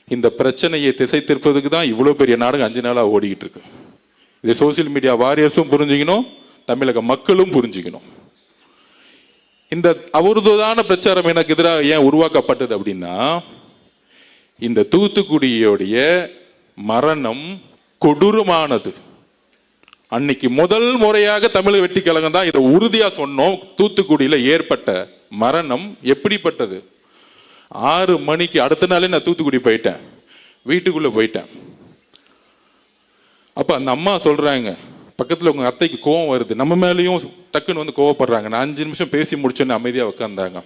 இந்த பிரச்சனையை திசை திருப்பதுக்கு தான் இவ்வளோ பெரிய நாடகம் 5 நாளாக ஓடிக்கிட்டு இருக்கு. இதை சோசியல் மீடியா வாரியர்ஸும் புரிஞ்சுக்கணும், தமிழக மக்களும் புரிஞ்சுக்கணும். இந்த அவதூறான பிரச்சாரம் எனக்கு எதிராக ஏன் உருவாக்கப்பட்டது அப்படின்னா, இந்த தூத்துக்குடியோடைய மரணம் கொடூரமானது. அன்னைக்கு முதல் முறையாக தமிழக வெற்றி கழகம் தான் இதை உறுதியா சொன்னோம். தூத்துக்குடியில ஏற்பட்ட மரணம் எப்படிப்பட்டது, 6 மணிக்கு அடுத்த நாளே நான் தூத்துக்குடி போயிட்டேன், வீட்டுக்குள்ள போயிட்டேன். அப்ப அந்த அம்மா சொல்றாங்க, பக்கத்தில் உங்கள் அத்தைக்கு கோவம் வருது, நம்ம மேலேயும் டக்குன்னு கோவப்படுறாங்க. நான் 5 நிமிஷம் பேசி முடிச்சோன்னு அமைதியாக உட்காந்தாங்க.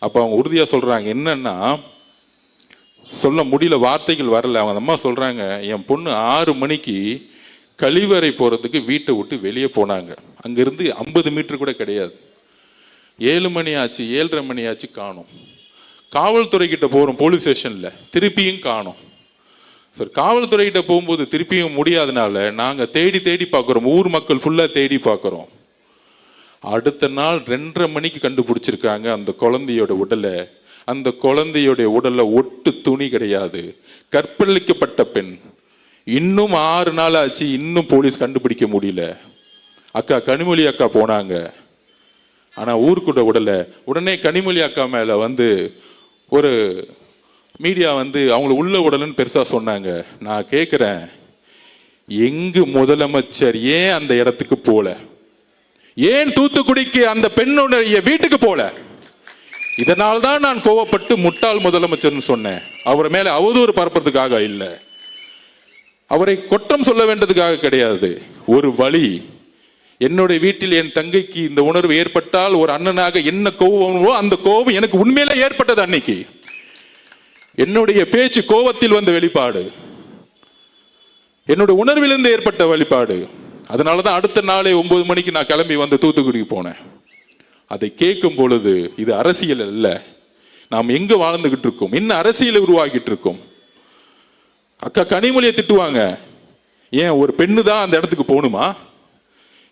அப்போ அவங்க உறுதியாக சொல்கிறாங்க, என்னன்னா சொல்ல முடியல, வார்த்தைகள் வரல. அவங்க அம்மா சொல்கிறாங்க, என் பொண்ணு 6 மணிக்கு கழிவறை போகிறதுக்கு வீட்டை விட்டு வெளியே போனாங்க, அங்கேருந்து 50 மீட்டர் கூட கிடையாது. 7 மணி ஆச்சு, 7:30 மணி ஆச்சு, காணோம். காவல்துறை கிட்ட போகிறோம், போலீஸ் ஸ்டேஷனில், திருப்பியும் காணோம். சார், காவல்துறைகிட்ட போகும்போது திருப்பியும் முடியாதனால நாங்கள் தேடி தேடி பார்க்குறோம், ஊர் மக்கள் ஃபுல்லாக தேடி பார்க்குறோம். அடுத்த நாள் 2:30 மணிக்கு கண்டுபிடிச்சிருக்காங்க அந்த குழந்தையோட உடலை. அந்த குழந்தையோடைய உடல்ல ஒட்டு துணி கிடையாது, கற்பழிக்கப்பட்ட பெண். இன்னும் 6 நாள் ஆச்சு, இன்னும் போலீஸ் கண்டுபிடிக்க முடியல. அக்கா கனிமொழி அக்கா போனாங்க, ஆனால் ஊருக்குள்ள உடலை. உடனே கனிமொழி அக்கா மேலே ஒரு மீடியா அவங்கள உள்ள உடலன்னு பெருசா சொன்னாங்க. நான் கேட்கிறேன், எங்கு முதலமைச்சர் ஏன் அந்த இடத்துக்கு போல, ஏன் தூத்துக்குடிக்கு அந்த பெண்ணுடைய வீட்டுக்கு போல? இதனால்தான் நான் கோவப்பட்டு முட்டாள் முதலமைச்சர்னு சொன்னேன். அவர் மேல அவதூறு பரப்புறதுக்காக இல்லை, அவரை குற்றம் சொல்ல வேண்டதுக்காக கிடையாது. ஒரு வழி, என்னுடைய வீட்டில் என் தங்கைக்கு இந்த உணர்வு ஏற்பட்டால் ஒரு அண்ணனாக என்ன கோவமோ அந்த கோபம் எனக்கு உண்மையில ஏற்பட்டது. அன்னைக்கு என்னுடைய பேச்சு கோபத்தில் வந்த வெளிப்பாடு, என்னுடைய உணர்விலிருந்து ஏற்பட்ட வெளிப்பாடு. அதனாலதான் அடுத்த நாளே 9 மணிக்கு நான் கிளம்பி தூத்துக்குடிக்கு போனேன். அதை கேட்கும் பொழுது இது அரசியல் அல்ல, நாம் எங்க வாழ்ந்துகிட்டு இருக்கோம், என்ன அரசியலை உருவாக்கிட்டு இருக்கோம். அக்கா கனிமொழியை திட்டுவாங்க, ஏன் ஒரு பெண்ணு தான் அந்த இடத்துக்கு போகணுமா?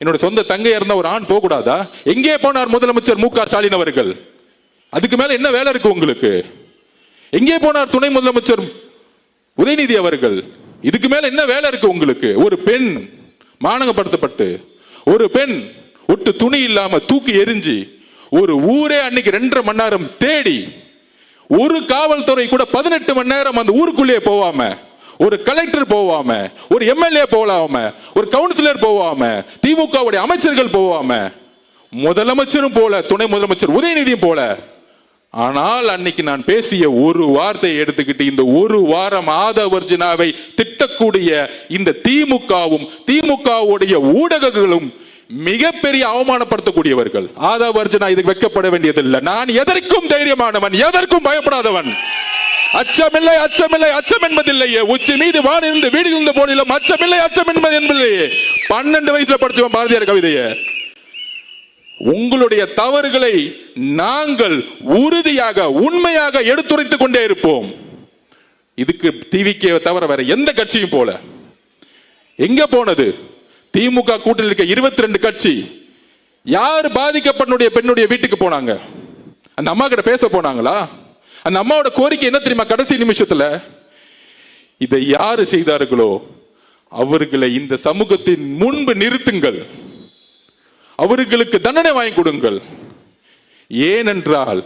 என்னோட சொந்த தங்கையா இருந்தா ஒரு ஆண் போக கூடாதா? எங்கே போனார் முதலமைச்சர் மு.க. ஸ்டாலின் அவர்கள்? அதுக்கு மேல என்ன வேலை இருக்கு உங்களுக்கு? எங்கே போனார் துணை முதலமைச்சர் உதயநிதி அவர்கள்? இதுக்கு மேல என்ன வேலை இருக்கு உங்களுக்கு? ஒரு பெண் மானங்கப்படுத்தப்பட்டு, ஒரு பெண் ஒட்டு துணி இல்லாம தூக்கி எரிஞ்சு, ஒரு ஊரே அன்னைக்கு 2.5 மணி நேரம் தேடி, ஒரு காவல்துறை கூட 18 மணி நேரம் அந்த ஊருக்குள்ளே போவாம, ஒரு கலெக்டர் போவாம, ஒரு எம்எல்ஏ போகாம, ஒரு கவுன்சிலர் போவாம, திமுகவுடைய அமைச்சர்கள் போவாம, முதலமைச்சரும் போல, துணை முதலமைச்சர் உதயநிதியும் போல. ஆனால் அன்னைக்கு நான் பேசிய ஒரு வார்த்தையை எடுத்துக்கிட்டு இந்த ஒரு வாரம் ஆதவர்ஜினாவை திட்டக்கூடிய இந்த திமுகவும் திமுகவுடைய ஊடகங்களும் மிகப்பெரிய அவமானப்படுத்தக்கூடியவர்கள். ஆதவர்ஜினா இதுக்கு வெட்கப்பட வேண்டியதில்லை. நான் எதற்கும் தைரியமானவன், எதற்கும் பயப்படாதவன். அச்சமில்லை, அச்சமில்லை, அச்சம் என்பதில்லையே. உச்சி மீது வான் இருந்து வீடு இருந்த போதிலும் அச்சமில்லை, அச்சம் என்பதில்லையே. 12 வயசுல படிச்சவன் பாரதியார் கவிதையை. உங்களுடைய தவறுகளை நாங்கள் உறுதியாக உண்மையாக எடுத்துரைத்துக் கொண்டே இருப்போம். இதுக்கு டிவிக்கு தவிர வேற எந்த கட்சியும் போல. எங்க போனது? திமுக கூட்டணியில் இருக்க 22 கட்சி யார் பாதிக்கப்பட்ட பெண்ணுடைய வீட்டுக்கு போனாங்க? அந்த அம்மா கிட்ட பேச போனாங்களா? அந்த அம்மாவோட கோரிக்கை என்ன தெரியுமா? கடைசி நிமிஷத்துல இதை யாரு செய்தார்களோ அவர்களை இந்த சமூகத்தின் முன்பு நிறுத்துங்கள், அவர்களுக்கு தண்டனை வாங்கி கொடுங்கள். ஏனென்றால்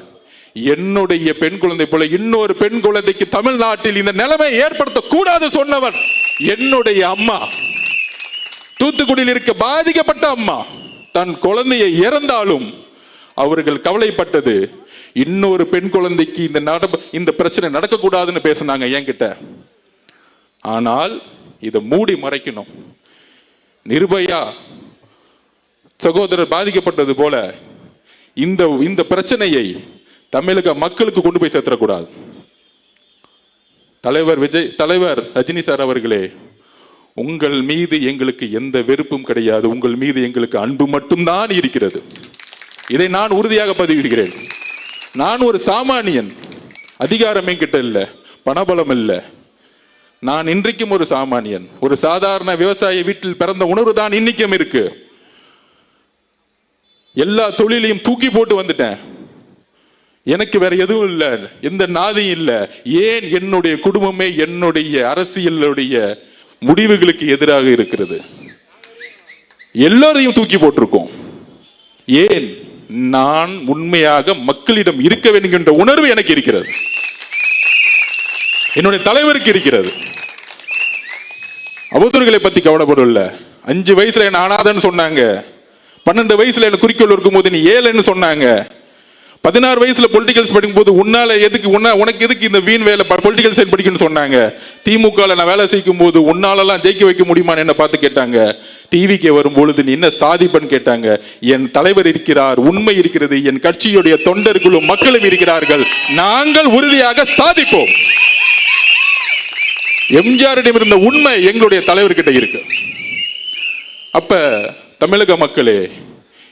என்னுடைய பெண் குழந்தை போல இன்னொரு பெண் குழந்தைக்கு தமிழ்நாட்டில் இந்த நிலைமை ஏற்படுத்த கூடாது சொன்னவர் என்னுடைய அம்மா. தூத்துக்குடியில் இருக்க பாதிக்கப்பட்ட அம்மா தன் குழந்தையை இறந்தாலும் அவர்கள் கவலைப்பட்டது இன்னொரு பெண் குழந்தைக்கு இந்த பிரச்சனை நடக்கக்கூடாதுன்னு பேசினாங்க என்கிட்ட. ஆனால் இதை மூடி மறைக்கணும். நிர்பயா சகோதரர் பாதிக்கப்பட்டது போல இந்த பிரச்சனையை தமிழக மக்களுக்கு கொண்டு போய் சேர்த்தக்கூடாது. தலைவர் ரஜினி சார் அவர்களே, உங்கள் மீது எங்களுக்கு எந்த வெறுப்பும் கிடையாது. உங்கள் மீது எங்களுக்கு அன்பு மட்டும்தான் இருக்கிறது. இதை நான் உறுதியாக பதிவிடுகிறேன். நான் ஒரு சாமானியன், அதிகாரம் என்கிட்ட இல்லை, பணபலம் இல்லை. நான் இன்றைக்கும் ஒரு சாமானியன், ஒரு சாதாரண விவசாய வீட்டில் பிறந்த உணர்வு தான் இன்னைக்கும் இருக்கு. எல்லா தொழிலையும் தூக்கி போட்டு வந்துட்டேன். எனக்கு வேற எதுவும் இல்லை, எந்த நாதியும் இல்லை. ஏன்? என்னுடைய குடும்பமே என்னுடைய அரசியலுடைய முடிவுகளுக்கு எதிராக இருக்கிறது. எல்லோரையும் தூக்கி போட்டிருக்கோம். ஏன்? நான் உண்மையாக மக்களிடம் இருக்க வேண்டும் என்ற உணர்வு எனக்கு இருக்கிறது, என்னுடைய தலைவருக்கு இருக்கிறது. அவதூறுகளை பத்தி கவலைப்படல. 5 வயசுல என்ன அனாதன்னு சொன்னாங்க. 12 வயசுல என்ன குறிக்கோள் இருக்கும்போது நீ ஏழைன்னு சொன்னாங்க. 16 வயசுல பொலிட்டிக்கல்ஸ் படிக்கும் போது உனக்கு எதுக்கு இந்த வீண் வேலை பொலிட்டிக்கல் சயின்ஸ் படிக்கணும்னு சொன்னாங்க. திமுக நான் வேலை செய்யும் போது உன்னாலெல்லாம் ஜெயிக்க வைக்க முடியுமான்னு என்ன பார்த்து கேட்டாங்க. டிவிக்கு வரும்பொழுது நீ என்ன சாதிப்பன்னு கேட்டாங்க. என் தலைவர் இருக்கிறார், உண்மை இருக்கிறது, என் கட்சியுடைய தொண்டர்களும் மக்களும் இருக்கிறார்கள், நாங்கள் உறுதியாக சாதிப்போம். எம்ஜிஆரிடம் இருந்த உண்மை எங்களுடைய தலைவர்கிட்ட இருக்கு. அப்ப தமிழக மக்களே,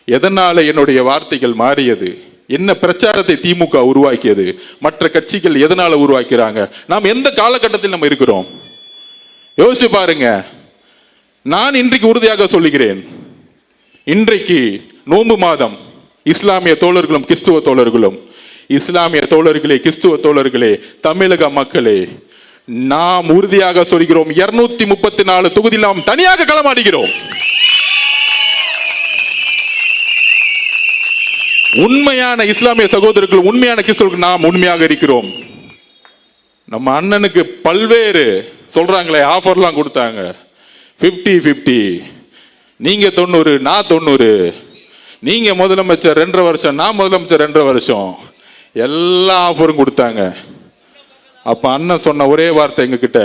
எதனால என்னுடைய வார்த்தைகள் மாறியது? என்ன பிரச்சாரத்தை திமுக உருவாக்கியது? மற்ற கட்சிகள் எதனால உருவாக்கிறாங்க? நாம் எந்த காலகட்டத்தில் நம்ம இருக்கிறோம் யோசிச்சு பாருங்க. நான் இன்றைக்கு உறுதியாக சொல்லுகிறேன், இன்றைக்கு நோன்பு மாதம். இஸ்லாமிய தோழர்களும் கிறிஸ்துவ தோழர்களும், இஸ்லாமிய தோழர்களே, கிறிஸ்துவ தோழர்களே, தமிழக மக்களே, நாம் உறுதியாக சொல்கிறோம், 234 தொகுதியில் நாம் தனியாக களமாடுகிறோம். உண்மையான இஸ்லாமிய சகோதரர்கள், உண்மையான கிறிஸ்தவர்கள் நாம் உண்மையாக இருக்கிறோம். நம்ம அண்ணனுக்கு பல்வேறு சொல்றாங்களே ஆஃபர்லாம் கொடுத்தாங்க. 50-50, நீங்க 90 நான் 90, நீங்க முதலமைச்சர் 2.5 வருஷம் நான் முதலமைச்சர் 2.5 வருஷம், எல்லா ஆஃபரும் கொடுத்தாங்க. அப்ப அண்ணன் சொன்ன ஒரே வார்த்தை எங்க கிட்ட,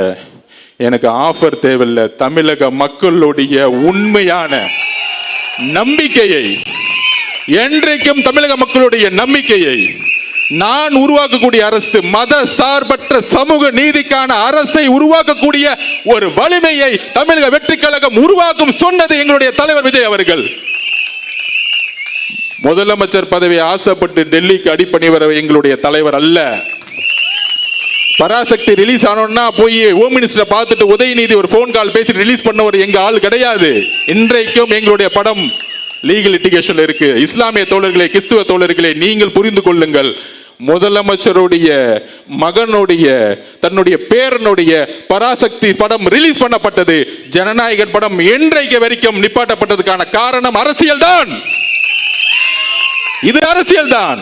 எனக்கு ஆஃபர் தேவையில்லை, தமிழக மக்களுடைய உண்மையான நம்பிக்கையை, என்றைக்கும் தமிழக மக்களுடைய நம்பிக்கையை நான் உருவாக்கக்கூடிய அரசு, மத சார்பற்ற சமூக நீதிக்கான அரசை உருவாக்கக்கூடிய ஒரு வலிமையை தமிழக வெற்றி கழகம் உருவாக்கும் சொன்னது எங்களுடைய தலைவர் விஜய் அவர்கள். முதலமைச்சர் பதவியை ஆசைப்பட்டு டெல்லிக்கு அடிப்பணி வர எங்களுடைய தலைவர் அல்ல. பராசக்தி ரிலீஸ் ஆனோம்னா போய் ஹோம் மினிஸ்டர் பார்த்துட்டு உதயநிதி ஒரு போன் கால் பேசி ரிலீஸ் பண்ண ஒரு எங்க ஆள் கிடையாது. இன்றைக்கும் எங்களுடைய படம் லீகல் லிட்டிகேஷன்ல இருக்கு. இஸ்லாமிய தோழர்களே, கிறிஸ்துவ தோழர்களே, நீங்கள் புரிந்து கொள்ளுங்கள். முதலமைச்சருடைய மகனுடைய தன்னுடைய பேரனுடைய பராசக்தி படம் ரிலீஸ் பண்ணப்பட்டது. ஜனநாயகன் படம் இன்றைக்கு வரைக்கும் நிப்பாட்டப்பட்டதுக்கான காரணம் அரசியல் தான். இது அரசியல் தான்.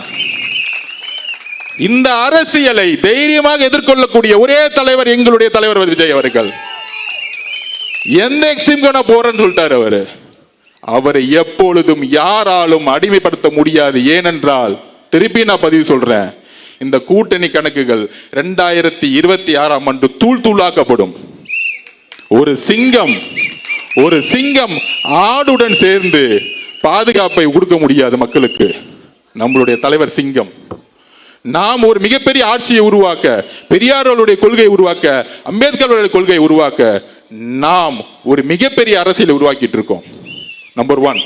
இந்த அரசியலை தைரியமாக எதிர்கொள்ளக்கூடிய ஒரே தலைவர் எங்களுடைய தலைவர் விஜய் அவர்கள். எந்த எக்ஸ்ட்ரீம் போறேன்னு சொல்லிட்டாரு அவரை எப்பொழுதும் யாராலும் அடிமைப்படுத்த முடியாது. ஏனென்றால் திருப்பி நான் பதிவு சொல்றேன், இந்த கூட்டணி கணக்குகள் 2026 தூள் தூளாக்கப்படும். ஒரு சிங்கம் ஆடுடன் சேர்ந்து பாதுகாப்பை கொடுக்க முடியாது மக்களுக்கு. நம்மளுடைய தலைவர் சிங்கம். நாம் ஒரு மிகப்பெரிய ஆட்சியை உருவாக்க, பெரியார்களுடைய கொள்கையை உருவாக்க, அம்பேத்கர் கொள்கையை உருவாக்க நாம் ஒரு மிகப்பெரிய அரசியலை உருவாக்கிட்டு இருக்கோம். நம்பர் 1.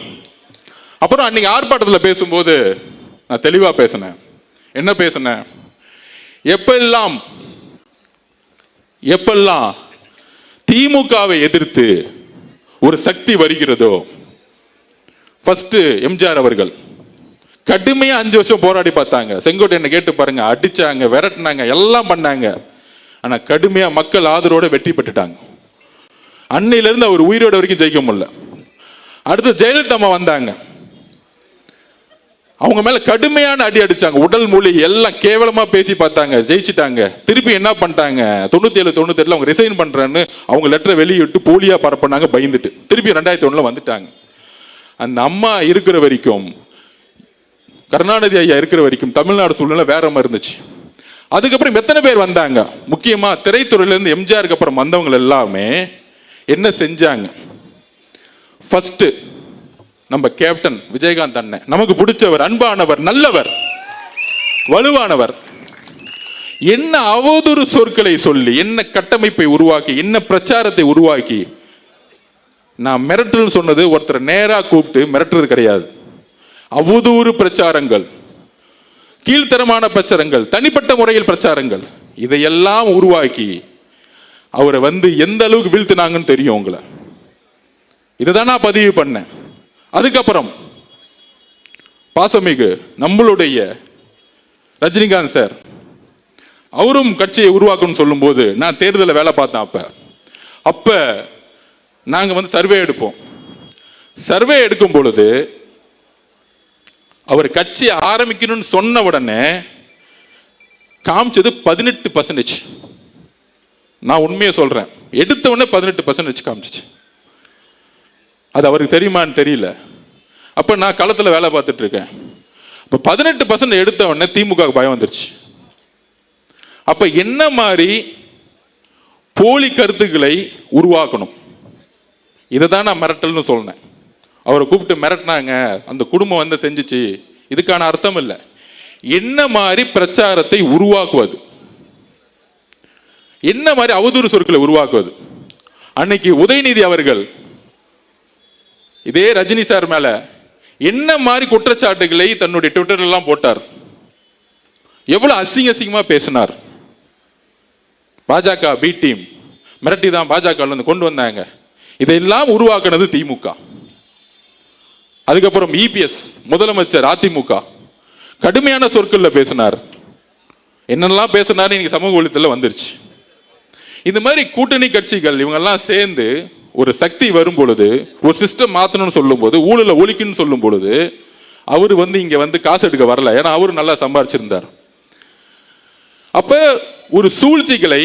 அப்புறம் அன்னைக்கு ஆர்ப்பாட்டத்தில் பேசும்போது நான் தெளிவா பேசினேன். என்ன பேசினேன்? எப்பெல்லாம் திமுகவை எதிர்த்து ஒரு சக்தி வருகிறதோ, ஃபர்ஸ்ட் எம்ஜிஆர் அவர்கள் கடுமையா 5 வருஷம் போராடி பார்த்தாங்க. செங்கோட்டையனை கேட்டு பாருங்க, அடிச்சாங்க, விரட்டினாங்க, எல்லாம் பண்ணாங்க. ஆனா கடுமையா மக்கள் ஆதரவோட வெற்றி பெற்றுட்டாங்க. அன்னையில இருந்து அவர் உயிரோட வரைக்கும் ஜெயிக்க முடியல. அடுத்து ஜெயலலிதா அம்மா வந்தாங்க. அவங்க மேல கடுமையான அடி அடிச்சாங்க. உடல் மொழி எல்லாம் கேவலமா பேசி பார்த்தாங்க, ஜெயிச்சிட்டாங்க. திருப்பி என்ன பண்ணிட்டாங்க? 97, 98 அவங்க ரிசைன் பண்றேன்னு அவங்க லெட்டரை வெளியிட்டு போலியா பரப்பினாங்க, பயந்துட்டு. திருப்பி 2001 வந்துட்டாங்க. அந்த அம்மா இருக்கிற வரைக்கும், கருணாநிதி ஐயா இருக்கிற வரைக்கும் தமிழ்நாடு சூழ்நிலை வேற மாதிரி இருந்துச்சு. அதுக்கப்புறம் எத்தனை பேர் வந்தாங்க? முக்கியமா திரைத்துறையில இருந்து எம்ஜிஆருக்கு அப்புறம் வந்தவங்க எல்லாமே என்ன செஞ்சாங்க? ஃபர்ஸ்ட் நம்ம கேப்டன் விஜயகாந்த் அண்ணன், நமக்கு பிடிச்சவர், அன்பானவர், நல்லவர், வலுவானவர். என்ன அவதூறு சொற்களை சொல்லி, என்ன கட்டமைப்பை உருவாக்கி, என்ன பிரச்சாரத்தை உருவாக்கி, நான் மிரட்டல் சொன்னது ஒருத்தர் நேரா கூப்பிட்டு மிரட்டுறது கிடையாது. அவதூறு பிரச்சாரங்கள், கீழ்த்தரமான பிரச்சாரங்கள், தனிப்பட்ட முறையில் பிரச்சாரங்கள், இதையெல்லாம் உருவாக்கி அவரை எந்த அளவுக்கு வீழ்த்தினாங்கன்னு தெரியும் உங்களை. இதைதான் நான் பதிவு பண்ணேன். அதுக்கப்புறம் பாசமிகு நம்மளுடைய ரஜினிகாந்த் சார், அவரும் கட்சியை உருவாக்கணும்னு சொல்லும் போது நான் தேர்தலில் வேலை பார்த்தேன். அப்ப நாங்க சர்வே எடுப்போம். சர்வே எடுக்கும் பொழுது அவர் கட்சி ஆரம்பிக்கணும்னு சொன்ன உடனே காமிச்சது 18%. நான் உண்மையை சொல்றேன், எடுத்த உடனே 18% காமிச்சிச்சு. அது அவருக்கு தெரியுமான்னு தெரியல. அப்ப நான் களத்தில் வேலை பார்த்துட்டு இருக்கேன். இப்ப 18% எடுத்த உடனே திமுக பயம் வந்துருச்சு. அப்ப என்ன மாதிரி போலி கருத்துக்களை உருவாக்கணும், இதை தான் நான் மிரட்டல்னு சொன்னேன். அவரை கூப்பிட்டு மிரட்டினாங்க, அந்த குடும்பம் செஞ்சிச்சு, இதுக்கான அர்த்தம் இல்லை. என்ன மாதிரி பிரச்சாரத்தை உருவாக்குவது, என்ன மாதிரி அவதூறு சொற்களை உருவாக்குவது. அன்னைக்கு உதயநிதி அவர்கள் இதே ரஜினி சார் மேல என்ன மாதிரி குற்றச்சாட்டுகளை தன்னுடைய ட்விட்டர் எல்லாம் போட்டார், எவ்வளவு அசிங்கமா பேசினார். பாஜக பி டீம் மிரட்டி தான் பாஜக கொண்டு வந்தாங்க. இதையெல்லாம் உருவாக்குனது திமுக. அதுக்கப்புறம் இபிஎஸ் முதலமைச்சர் அதிமுக கடுமையான சொற்கள்ல பேசினார். என்னெல்லாம் பேசினார் இன்னைக்கு சமூக ஊடகத்தில் வந்துருச்சு. இந்த மாதிரி கூட்டணி கட்சிகள் இவங்கெல்லாம் சேர்ந்து ஒரு சக்தி வரும் பொழுது, ஒரு சிஸ்டம் மாற்றணும்னு சொல்லும் போது, ஊழலை ஒழிக்கணும்னு சொல்லும் பொழுது, அவர் இங்க காசு எடுக்க வரல. ஏன்னா அவரு நல்லா சம்பாரிச்சிருந்தார். அப்ப ஒரு சூழ்ச்சிகளை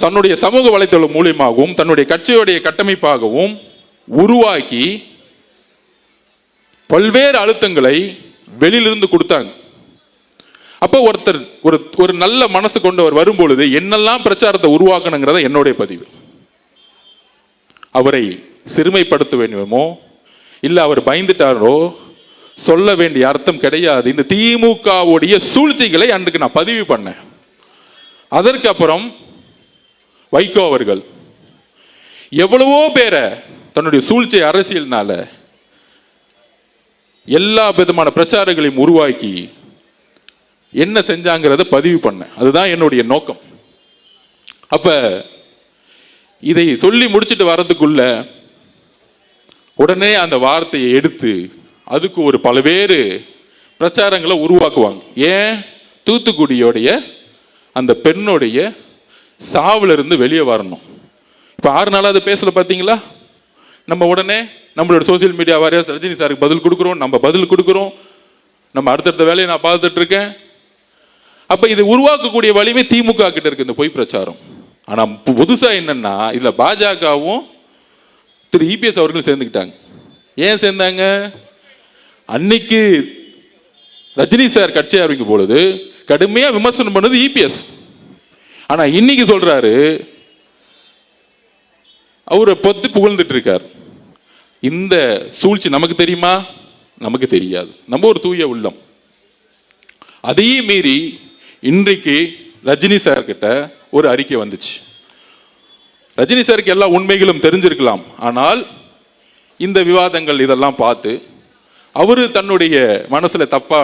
தன்னுடைய சமூக வலைத்தளம் மூலியமாகவும் தன்னுடைய கட்சியுடைய கட்டமைப்பாகவும் உருவாக்கி பல்வேறு அழுத்தங்களை வெளியிலிருந்து கொடுத்தாங்க. அப்போ ஒருத்தர் ஒரு நல்ல மனசு கொண்டவர் வரும்பொழுது என்னெல்லாம் பிரச்சாரத்தை உருவாக்கணுங்கிறத என்னுடைய பதிவு. அவரை சிறுமைப்படுத்த வேண்டுமோ இல்ல அவர் பயந்துட்டாரோ சொல்ல வேண்டிய அர்த்தம் கிடையாது. இந்த திமுகவுடைய சூழ்ச்சிகளை அன்றைக்கு நான் பதிவு பண்ணேன். அதற்கு அப்புறம் வைகோ அவர்கள் எவ்வளவோ பேரை தன்னுடைய சூழ்ச்சி அரசியல்னால எல்லா விதமான பிரச்சாரங்களையும் உருவாக்கி என்ன செஞ்சாங்கிறத பதிவு பண்ண. அதுதான் என்னுடைய நோக்கம். அப்ப இதை சொல்லி முடிச்சுட்டு வர்றதுக்குள்ள உடனே அந்த வார்த்தையை எடுத்து அதுக்கு ஒரு பல்வேறு பிரச்சாரங்களை உருவாக்குவாங்க. ஏன்? தூத்துக்குடியோடைய அந்த பெண்ணுடைய சாவுல இருந்து வெளியே வரணும். இப்ப 6 நாளா அதை பேசல பாத்தீங்களா? நம்ம உடனே நம்மளோட சோசியல் மீடியா வாரியா ரஜினி சாருக்கு பதில் கொடுக்குறோம், நம்ம பதில் கொடுக்குறோம், நம்ம அடுத்தடுத்த வேலையை நான் பார்த்துட்டு இருக்கேன். அப்ப இது உருவாக்கக்கூடிய வலிமை திமுக கிட்ட இருக்கு இந்த பொய் பிரச்சாரம். ஆனா புதுசா என்னன்னா இதுல பாஜகவும் திரு இபிஎஸ் அவர்களும் சேர்ந்துக்கிட்டாங்க. ஏன் சேர்ந்தாங்க? அன்னைக்கு ரஜினி சார் கட்சி ஆரம்பிக்கும் பொழுது கடுமையா விமர்சனம் பண்ணது இபிஎஸ். ஆனா இன்னைக்கு சொல்றாரு, அவரை பொத்து புகழ்ந்துட்டு இருக்கார். இந்த சூழ்ச்சி நமக்கு தெரியுமா? நமக்கு தெரியாது. நம்ம ஒரு தூய உள்ளம். அதையும் மீறி இன்றைக்கு ரஜினி சார் கிட்ட ஒரு அறிக்கை வந்துச்சு. ரஜினி சாருக்கு எல்லா உண்மைகளும் தெரிஞ்சிருக்கலாம். ஆனால் இந்த விவாதங்கள் இதெல்லாம் பார்த்து அவரு தன்னுடைய மனசுல தப்பா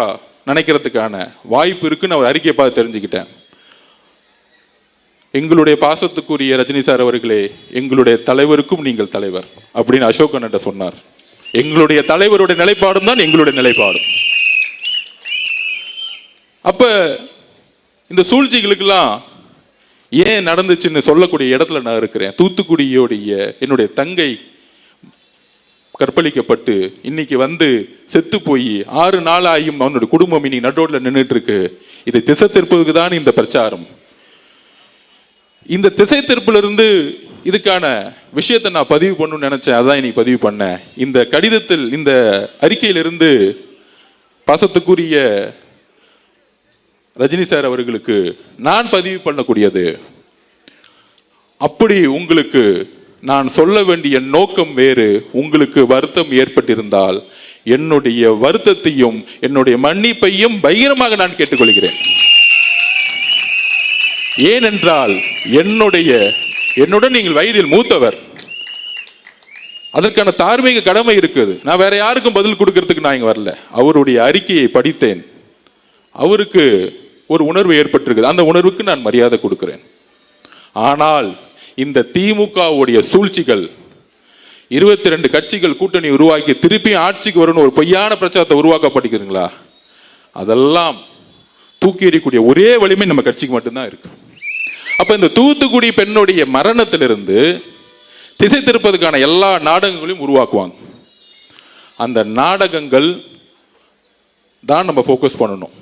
நினைக்கிறதுக்கான வாய்ப்பு இருக்குன்னு அவர் அறிக்கையை பார்த்து தெரிஞ்சுக்கிட்டேன். எங்களுடைய பாசத்துக்குரிய ரஜினி சார் அவர்களே, எங்களுடைய தலைவருக்கும் நீங்கள் தலைவர் அப்படின்னு அசோகன் சொன்னார். எங்களுடைய தலைவருடைய நிலைப்பாடும் தான் எங்களுடைய நிலைப்பாடும். அப்ப இந்த சூழ்ச்சிகளுக்கெல்லாம் ஏன் நடந்துச்சுன்னு சொல்லக்கூடிய இடத்துல நான் இருக்கிறேன். தூத்துக்குடியோடைய என்னுடைய தங்கை கற்பழிக்கப்பட்டு இன்னைக்கு வந்து செத்து போய் 6 நாளாயும் அவனுடைய குடும்பம் இன்னைக்கு நடுரோட்ல நின்றுட்டு இருக்கு. இதை திசை திருப்பதுக்கு தான் இந்த பிரச்சாரம். இந்த திசை திருப்புல இருந்து இதுக்கான விஷயத்தை நான் பதிவு பண்ணணும்னு நினைச்சேன். அதான் இன்னைக்கு பதிவு பண்ணேன். இந்த கடிதத்தில், இந்த அறிக்கையிலிருந்து பாசத்துக்குரிய ரஜினி சார் அவர்களுக்கு நான் பதிவு பண்ணக்கூடியது, அப்படி உங்களுக்கு நான் சொல்ல வேண்டிய நோக்கம் வேறு, உங்களுக்கு வருத்தம் ஏற்பட்டிருந்தால் என்னுடைய வருத்தத்தையும் என்னுடைய மன்னிப்பையும் பகிரமாக நான் கேட்டுக்கொள்கிறேன். ஏனென்றால் என்னுடன் நீங்கள் வயதில் மூத்தவர், அதற்கான தார்மீக கடமை இருக்குது. நான் வேற யாருக்கும் பதில் கொடுக்கறதுக்கு நான் இங்க வரல. அவருடைய அறிக்கையை படித்தேன். அவருக்கு ஒரு உணர்வு ஏற்பட்டிருக்குது. அந்த உணர்வுக்கு நான் மரியாதை கொடுக்கிறேன். ஆனால் இந்த திமுகவுடைய சூழ்ச்சிகள், 22 கட்சிகள் கூட்டணி உருவாக்கி திருப்பி ஆட்சிக்கு வரணும் ஒரு பொய்யான பிரச்சாரத்தை உருவாக்கப்பட்டிருக்குங்களா, அதெல்லாம் தூக்கி எறியக்கூடிய ஒரே வலிமை நம்ம கட்சிக்கு மட்டும்தான் இருக்கு. அப்ப இந்த தூத்துக்குடி பெண்ணுடைய மரணத்திலிருந்து திசை திருப்பதுக்கான எல்லா நாடகங்களையும் உருவாக்குவாங்க. அந்த நாடகங்கள் தான் நம்ம ஃபோக்கஸ் பண்ணணும்.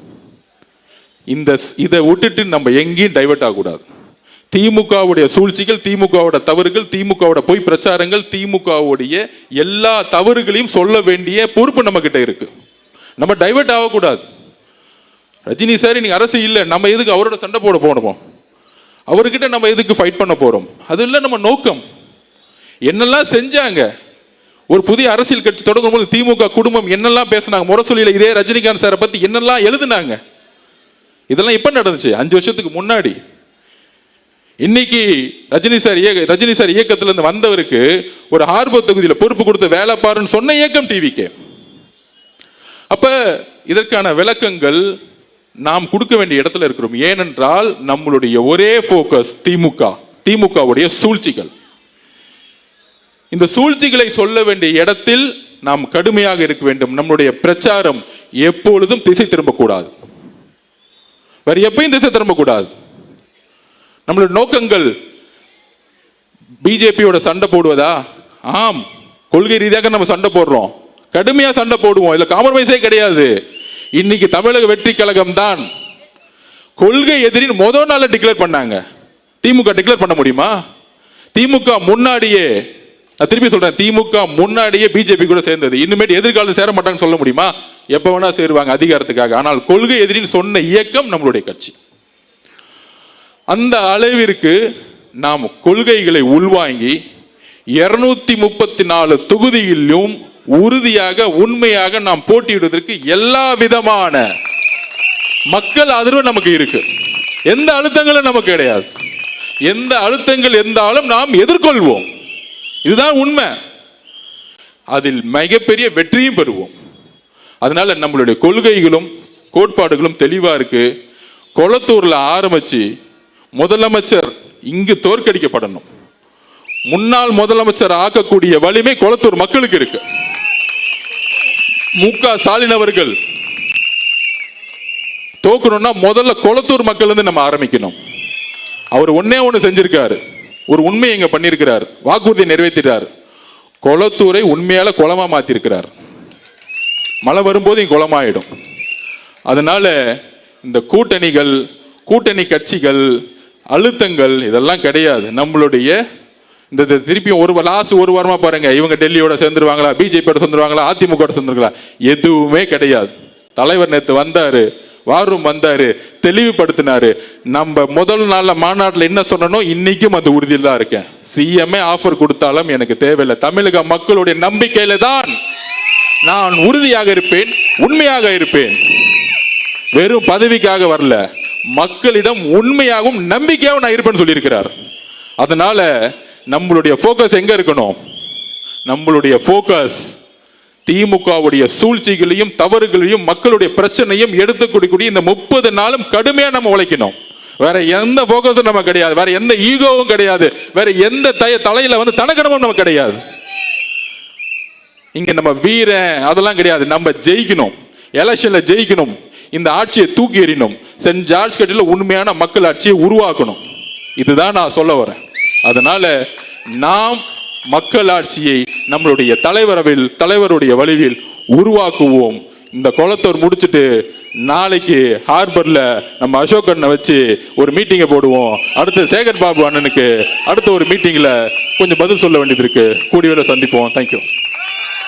இதை விட்டுட்டு நம்ம எங்கேயும் டைவர்ட் ஆகக்கூடாது. திமுகவுடைய சூழ்ச்சிகள், திமுகவோட தவறுகள், திமுகவோட பொய் பிரச்சாரங்கள், திமுகவுடைய எல்லா தவறுகளையும் சொல்ல வேண்டிய பொறுப்பு நம்ம கிட்ட இருக்கு. நம்ம டைவர்ட் ஆகக்கூடாது. ரஜினி சார் இன்னைக்கு அரசு இல்லை, நம்ம எதுக்கு அவரோட சண்டை போட போனோம்? அவர்கிட்ட நம்ம எதுக்கு ஃபைட் பண்ண போறோம்? அது இல்லை நம்ம நோக்கம். என்னெல்லாம் செஞ்சாங்க, ஒரு புதிய அரசியல் கட்சி தொடங்கும் போது திமுக குடும்பம் என்னெல்லாம் பேசினாங்க, முரசொலியில இதே ரஜினிகாந்த் சாரை பத்தி என்னெல்லாம் எழுதுனாங்க, இதெல்லாம் எப்ப நடந்துச்சு? 5 வருஷத்துக்கு முன்னாடி. இன்னைக்கு ரஜினி சார் இயக்கத்துல இருந்து வந்தவருக்கு ஒரு ஹார்பர் தொகுதியில் பொறுப்பு கொடுத்து வேலை பாருன்னு சொன்ன இயக்கம் டிவிக்கு. அப்ப இதற்கான விளக்கங்கள் நாம் கொடுக்க வேண்டிய இடத்துல இருக்கிறோம். ஏனென்றால் நம்மளுடைய ஒரே போக்கஸ் திமுகவுடைய சூழ்ச்சிகள். இந்த சூழ்ச்சிகளை சொல்ல வேண்டிய இடத்தில் நாம் கடுமையாக இருக்க வேண்டும். நம்முடைய பிரச்சாரம் எப்பொழுதும் திசை திரும்பக்கூடாது, வேற எப்பயும் திசை திரும்பக்கூடாது. நம்மளுடைய நோக்கங்கள் பிஜேபியோட சண்டை போடுவதா? ஆம், கொள்கை ரீதியாக நம்ம சண்டை போடுறோம், கடுமையா சண்டை போடுவோம், இல்ல காம்ப்ரமைஸே கிடையாது. இன்னைக்கு தமிழக வெற்றி கழகம் தான் கொள்கை எதிரின் முதல் நாள் டிக்ளேர் பண்ணாங்க. திமுக டிக்ளேர் பண்ண முடியுமா? திமுக முன்னாடியே, நான் திருப்பி சொல்றேன், திமுக முன்னாடியே பிஜேபி கூட சேர்ந்தது. இனிமேட்டு எதிர்காலத்தில் சேர மாட்டாங்கன்னு சொல்ல முடியுமா? எப்ப வேணா சேருவாங்க அதிகாரத்துக்காக. ஆனால் கொள்கை எதிரின்னு சொன்ன இயக்கம் நம்மளுடைய கட்சி. அந்த அளவிற்கு நாம் கொள்கைகளை உள்வாங்கி 234 தொகுதியிலும் உறுதியாக உண்மையாக நாம் போட்டியிடுவதற்கு எல்லா விதமான மக்கள் ஆதரவு நமக்கு இருக்கு. எந்த அழுத்தங்களும் நமக்கு கிடையாது. எந்த அழுத்தங்கள் இருந்தாலும் நாம் எதிர்கொள்வோம். இதுதான் உண்மை. அதில் மிகப்பெரிய வெற்றியும் பெறுவோம். அதனால நம்மளுடைய கொள்கைகளும் கோட்பாடுகளும் தெளிவா இருக்கு. கொளத்தூர்ல ஆரம்பிச்சு முதலமைச்சர் இங்கு தோற்கடிக்கப்படணும். முன்னாள் முதலமைச்சர் ஆக்கக்கூடிய வலிமை கொளத்தூர் மக்களுக்கு இருக்கு. மு.க. ஸ்டாலின் அவர்கள் தோக்கணும்னா முதல்ல கொளத்தூர் மக்கள் இருந்து நம்ம ஆரம்பிக்கணும். அவர் ஒன்னே ஒன்று செஞ்சிருக்காரு, ஒரு உண்மையை இங்க பண்ணியிருக்கிறார், வாக்குறுதியை நிறைவேற்றிட்டார். கொளத்தூரை உண்மையால குளமா மாத்திருக்கிறார். மழை வரும்போது இங்க குளமாயிடும். அதனால இந்த கூட்டணிகள், கூட்டணி கட்சிகள், அழுத்தங்கள் இதெல்லாம் கிடையாது. நம்மளுடைய இந்த திருப்பியும் ஒரு வாரமா பாருங்க, இவங்க டெல்லியோட சேர்ந்துருவாங்களா, பிஜேபியோட சேர்ந்துருவாங்களா, அதிமுக சேர்ந்துருங்களா, எதுவுமே கிடையாது. தலைவர் நேற்று வந்தாரு, வாரும் வந்தாரு, தெளிவுபடுத்தினாரு. நம்ம முதல் நாள்ல மாநாட்டில் என்ன சொன்னோம், இன்னைக்கும் அந்த உறுதியில் தான் இருக்கேன். சிஎம்ஏ ஆஃபர் கொடுத்தாலும் எனக்கு தேவையில்லை. தமிழக மக்களுடைய நம்பிக்கையில தான் நான் உறுதியாக இருப்பேன், உண்மையாக இருப்பேன். வெறும் பதவிக்காக வரல, மக்களிடம் உண்மையாகவும் நம்பிக்கையாகவும் நான் இருப்பேன்னு சொல்லியிருக்கிறார். அதனால நம்மளுடைய போக்கஸ் எங்க இருக்கணும்? நம்மளுடைய போக்கஸ் திமுகவுடைய சூழ்ச்சிகளையும் தவறுகளையும் மக்களுடைய பிரச்சனையும் எடுத்துக்கூடிய இந்த 30 நாளும் கடுமையா நம்ம உழைக்கணும். வேற எந்த போக்கஸும் நம்ம கிடையாது, வேற எந்த ஈகோவும் கிடையாது, வேற எந்த தலையில தனக்கணமும் நம்ம கிடையாது. இங்க நம்ம வீரன் அதெல்லாம் கிடையாது. நம்ம ஜெயிக்கணும், எலெக்ஷன்ல ஜெயிக்கணும், இந்த ஆட்சியை தூக்கி எறியணும், சென்ட் ஜார்ஜ் கட்டில உண்மையான மக்கள் ஆட்சியை உருவாக்கணும். இதுதான் நான் சொல்ல வரேன். அதனால நாம் மக்கள் ஆட்சியை நம்மளுடைய தலைவருடைய வழியில் உருவாக்குவோம். இந்த கொளத்தூர் முடிச்சுட்டு நாளைக்கு ஹார்பர்ல நம்ம அசோக் அண்ணனை வச்சு ஒரு மீட்டிங்கை போடுவோம். அடுத்து சேகர் பாபு அண்ணனுக்கு அடுத்த ஒரு மீட்டிங்ல கொஞ்சம் பதில் சொல்ல வேண்டியது இருக்கு. கூடிய சந்திப்போம். தேங்க்யூ.